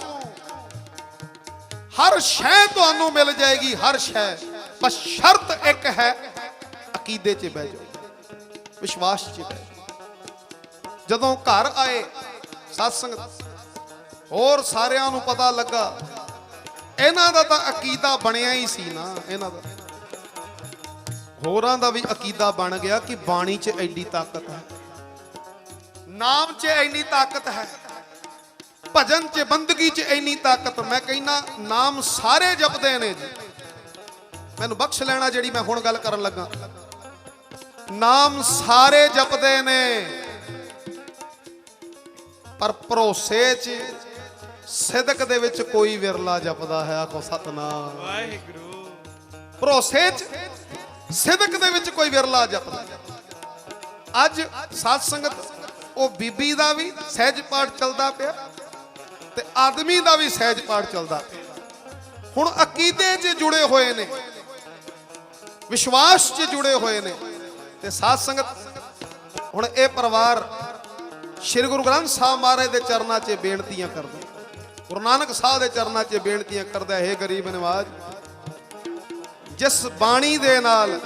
ਹਰ ਸ਼ੈ ਤੁਹਾਨੂੰ ਮਿਲ ਜਾਏਗੀ, ਹਰ ਸ਼ੈ, ਬਸ ਸ਼ਰਤ ਇੱਕ ਹੈ, ਅਕੀਦੇ 'ਚ ਬਹਿ ਜਾਓ, ਵਿਸ਼ਵਾਸ 'ਚ ਬਹਿ ਜਾਓ। ਜਦੋਂ ਘਰ ਆਏ ਸਾਧ ਸੰਗਤ, ਹੋਰ ਸਾਰਿਆਂ ਨੂੰ ਪਤਾ ਲੱਗਾ ਇਹਨਾਂ ਦਾ ਤਾਂ ਅਕੀਦਾ ਬਣਿਆ ਹੀ ਸੀ ਨਾ, ਇਹਨਾਂ ਦਾ ਹੋਰਾਂ ਦਾ ਵੀ ਅਕੀਦਾ ਬਣ ਗਿਆ ਕਿ ਬਾਣੀ 'ਚ ਐਡੀ ਤਾਕਤ ਹੈ, ਨਾਮ 'ਚ ਐਨੀ ਤਾਕਤ ਹੈ, ਭਜਨ 'ਚ ਬੰਦਗੀ 'ਚ ਇੰਨੀ ਤਾਕਤ। ਮੈਂ ਕਹਿੰਦਾ ਨਾਮ ਸਾਰੇ ਜਪਦੇ ਨੇ ਜੀ, ਮੈਨੂੰ ਬਖਸ਼ ਲੈਣਾ ਜਿਹੜੀ ਮੈਂ ਹੁਣ ਗੱਲ ਕਰਨ ਲੱਗਾ। ਨਾਮ ਸਾਰੇ ਜਪਦੇ ਨੇ, ਪਰ ਭਰੋਸੇ 'ਚ ਸਿਦਕ ਦੇ ਵਿੱਚ ਕੋਈ ਵਿਰਲਾ ਜਪਦਾ ਹੈ। ਆਖੋ ਸਤਨਾਮ ਵਾਹਿਗੁਰੂ। ਭਰੋਸੇ 'ਚ ਸਿਦਕ ਦੇ ਵਿੱਚ ਕੋਈ ਵਿਰਲਾ ਜਪਦਾ। ਅੱਜ ਸਾਧ ਸੰਗਤ, ਉਹ ਬੀਬੀ ਦਾ ਵੀ ਸਹਿਜ ਪਾਠ ਚੱਲਦਾ ਪਿਆ ਤੇ ਆਦਮੀ ਦਾ ਵੀ ਸਹਿਜ ਪਾਠ ਚੱਲਦਾ ਪਿਆ। ਹੁਣ ਅਕੀਦੇ 'ਚ ਜੁੜੇ ਹੋਏ ਨੇ, ਵਿਸ਼ਵਾਸ 'ਚ ਜੁੜੇ ਹੋਏ ਨੇ। ਤੇ ਸਾਧ ਸੰਗਤ, ਹੁਣ ਇਹ ਪਰਿਵਾਰ ਸ਼੍ਰੀ ਗੁਰੂ ਗ੍ਰੰਥ ਸਾਹਿਬ ਮਹਾਰਾਜ ਦੇ ਚਰਨਾਂ 'ਚ ਬੇਨਤੀਆਂ ਕਰਦਾ, ਗੁਰੂ ਨਾਨਕ ਸਾਹਿਬ ਦੇ ਚਰਨਾਂ 'ਚ ਬੇਨਤੀਆਂ ਕਰਦਾ, ਹੈ ਗਰੀਬ ਨਿਵਾਜ, ਜਿਸ ਬਾਣੀ ਦੇ ਨਾਲ,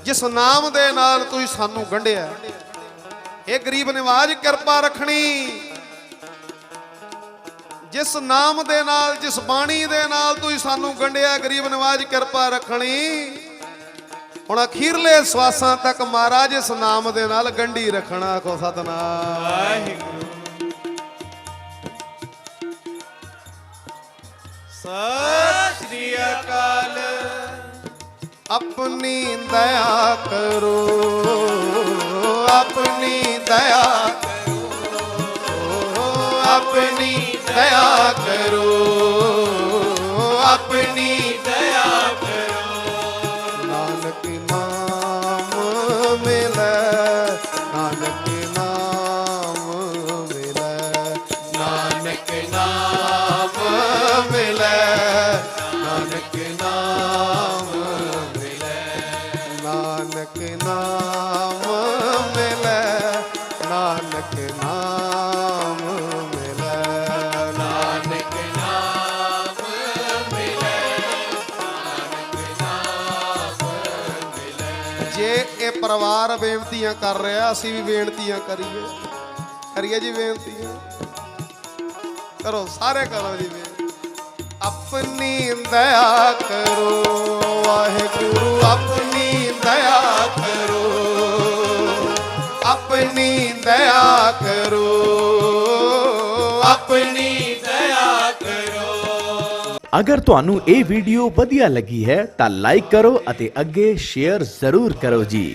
ਜਿਸ ਨਾਮ ਦੇ ਨਾਲ ਤੁਸੀਂ ਸਾਨੂੰ ਗੰਢਿਆ, ਇਹ ਗਰੀਬ ਨਿਵਾਜ ਕਿਰਪਾ ਰੱਖਣੀ। ਜਿਸ ਨਾਮ ਦੇ ਨਾਲ, ਜਿਸ ਬਾਣੀ ਦੇ ਨਾਲ ਤੁਸੀਂ ਸਾਨੂੰ ਗੰਢਿਆ, ਗਰੀਬ ਨਿਵਾਜ ਕਿਰਪਾ ਰੱਖਣੀ। ਹੁਣ ਅਖੀਰਲੇ ਸਵਾਸਾਂ ਤੱਕ ਮਹਾਰਾਜ ਇਸ ਨਾਮ ਦੇ ਨਾਲ ਗੰਢੀ ਰੱਖਣਾ। ਆਖੋ ਸਤਨਾਮ ਵਾਹਿਗੁਰੂ। ਸਤਿ ਸ੍ਰੀ ਅਕਾਲ। अपनी दया करो, अपनी दया करो, अपनी दया करो, अपनी ਦਇਆ ਕਰੋ। नानक नाम मिले, नानक नाम मिले, नानक नाम मिले, नानक नाम नानक नाम मिले, नानक नाम मिले, ਨਾਨਕ ਨਾਮ ਮਿਲੇ, ਨਾਨਕ ਨਾਮ ਮਿਲੇ। ਜੇ ਇਹ ਪਰਿਵਾਰ ਬੇਨਤੀਆਂ ਕਰ ਰਿਹਾ, ਅਸੀਂ ਵੀ ਬੇਨਤੀਆਂ ਕਰੀਏ। ਕਰੀਏ ਜੀ ਬੇਨਤੀਆਂ, ਕਰੋ ਸਾਰੇ, ਕਰੋ ਜੀ ਬੇਨਤੀ। अपनी दया करो वाहिगुरु, अपनी दया करो, अपनी दया करो, अपनी ਦਇਆ ਕਰੋ। ਅਗਰ ਤੁਹਾਨੂੰ ਇਹ ਵੀਡੀਓ ਵਧੀਆ ਲੱਗੀ ਹੈ ਤਾਂ ਲਾਈਕ ਕਰੋ ਅਤੇ ਅੱਗੇ ਸ਼ੇਅਰ ਜ਼ਰੂਰ ਕਰੋ ਜੀ।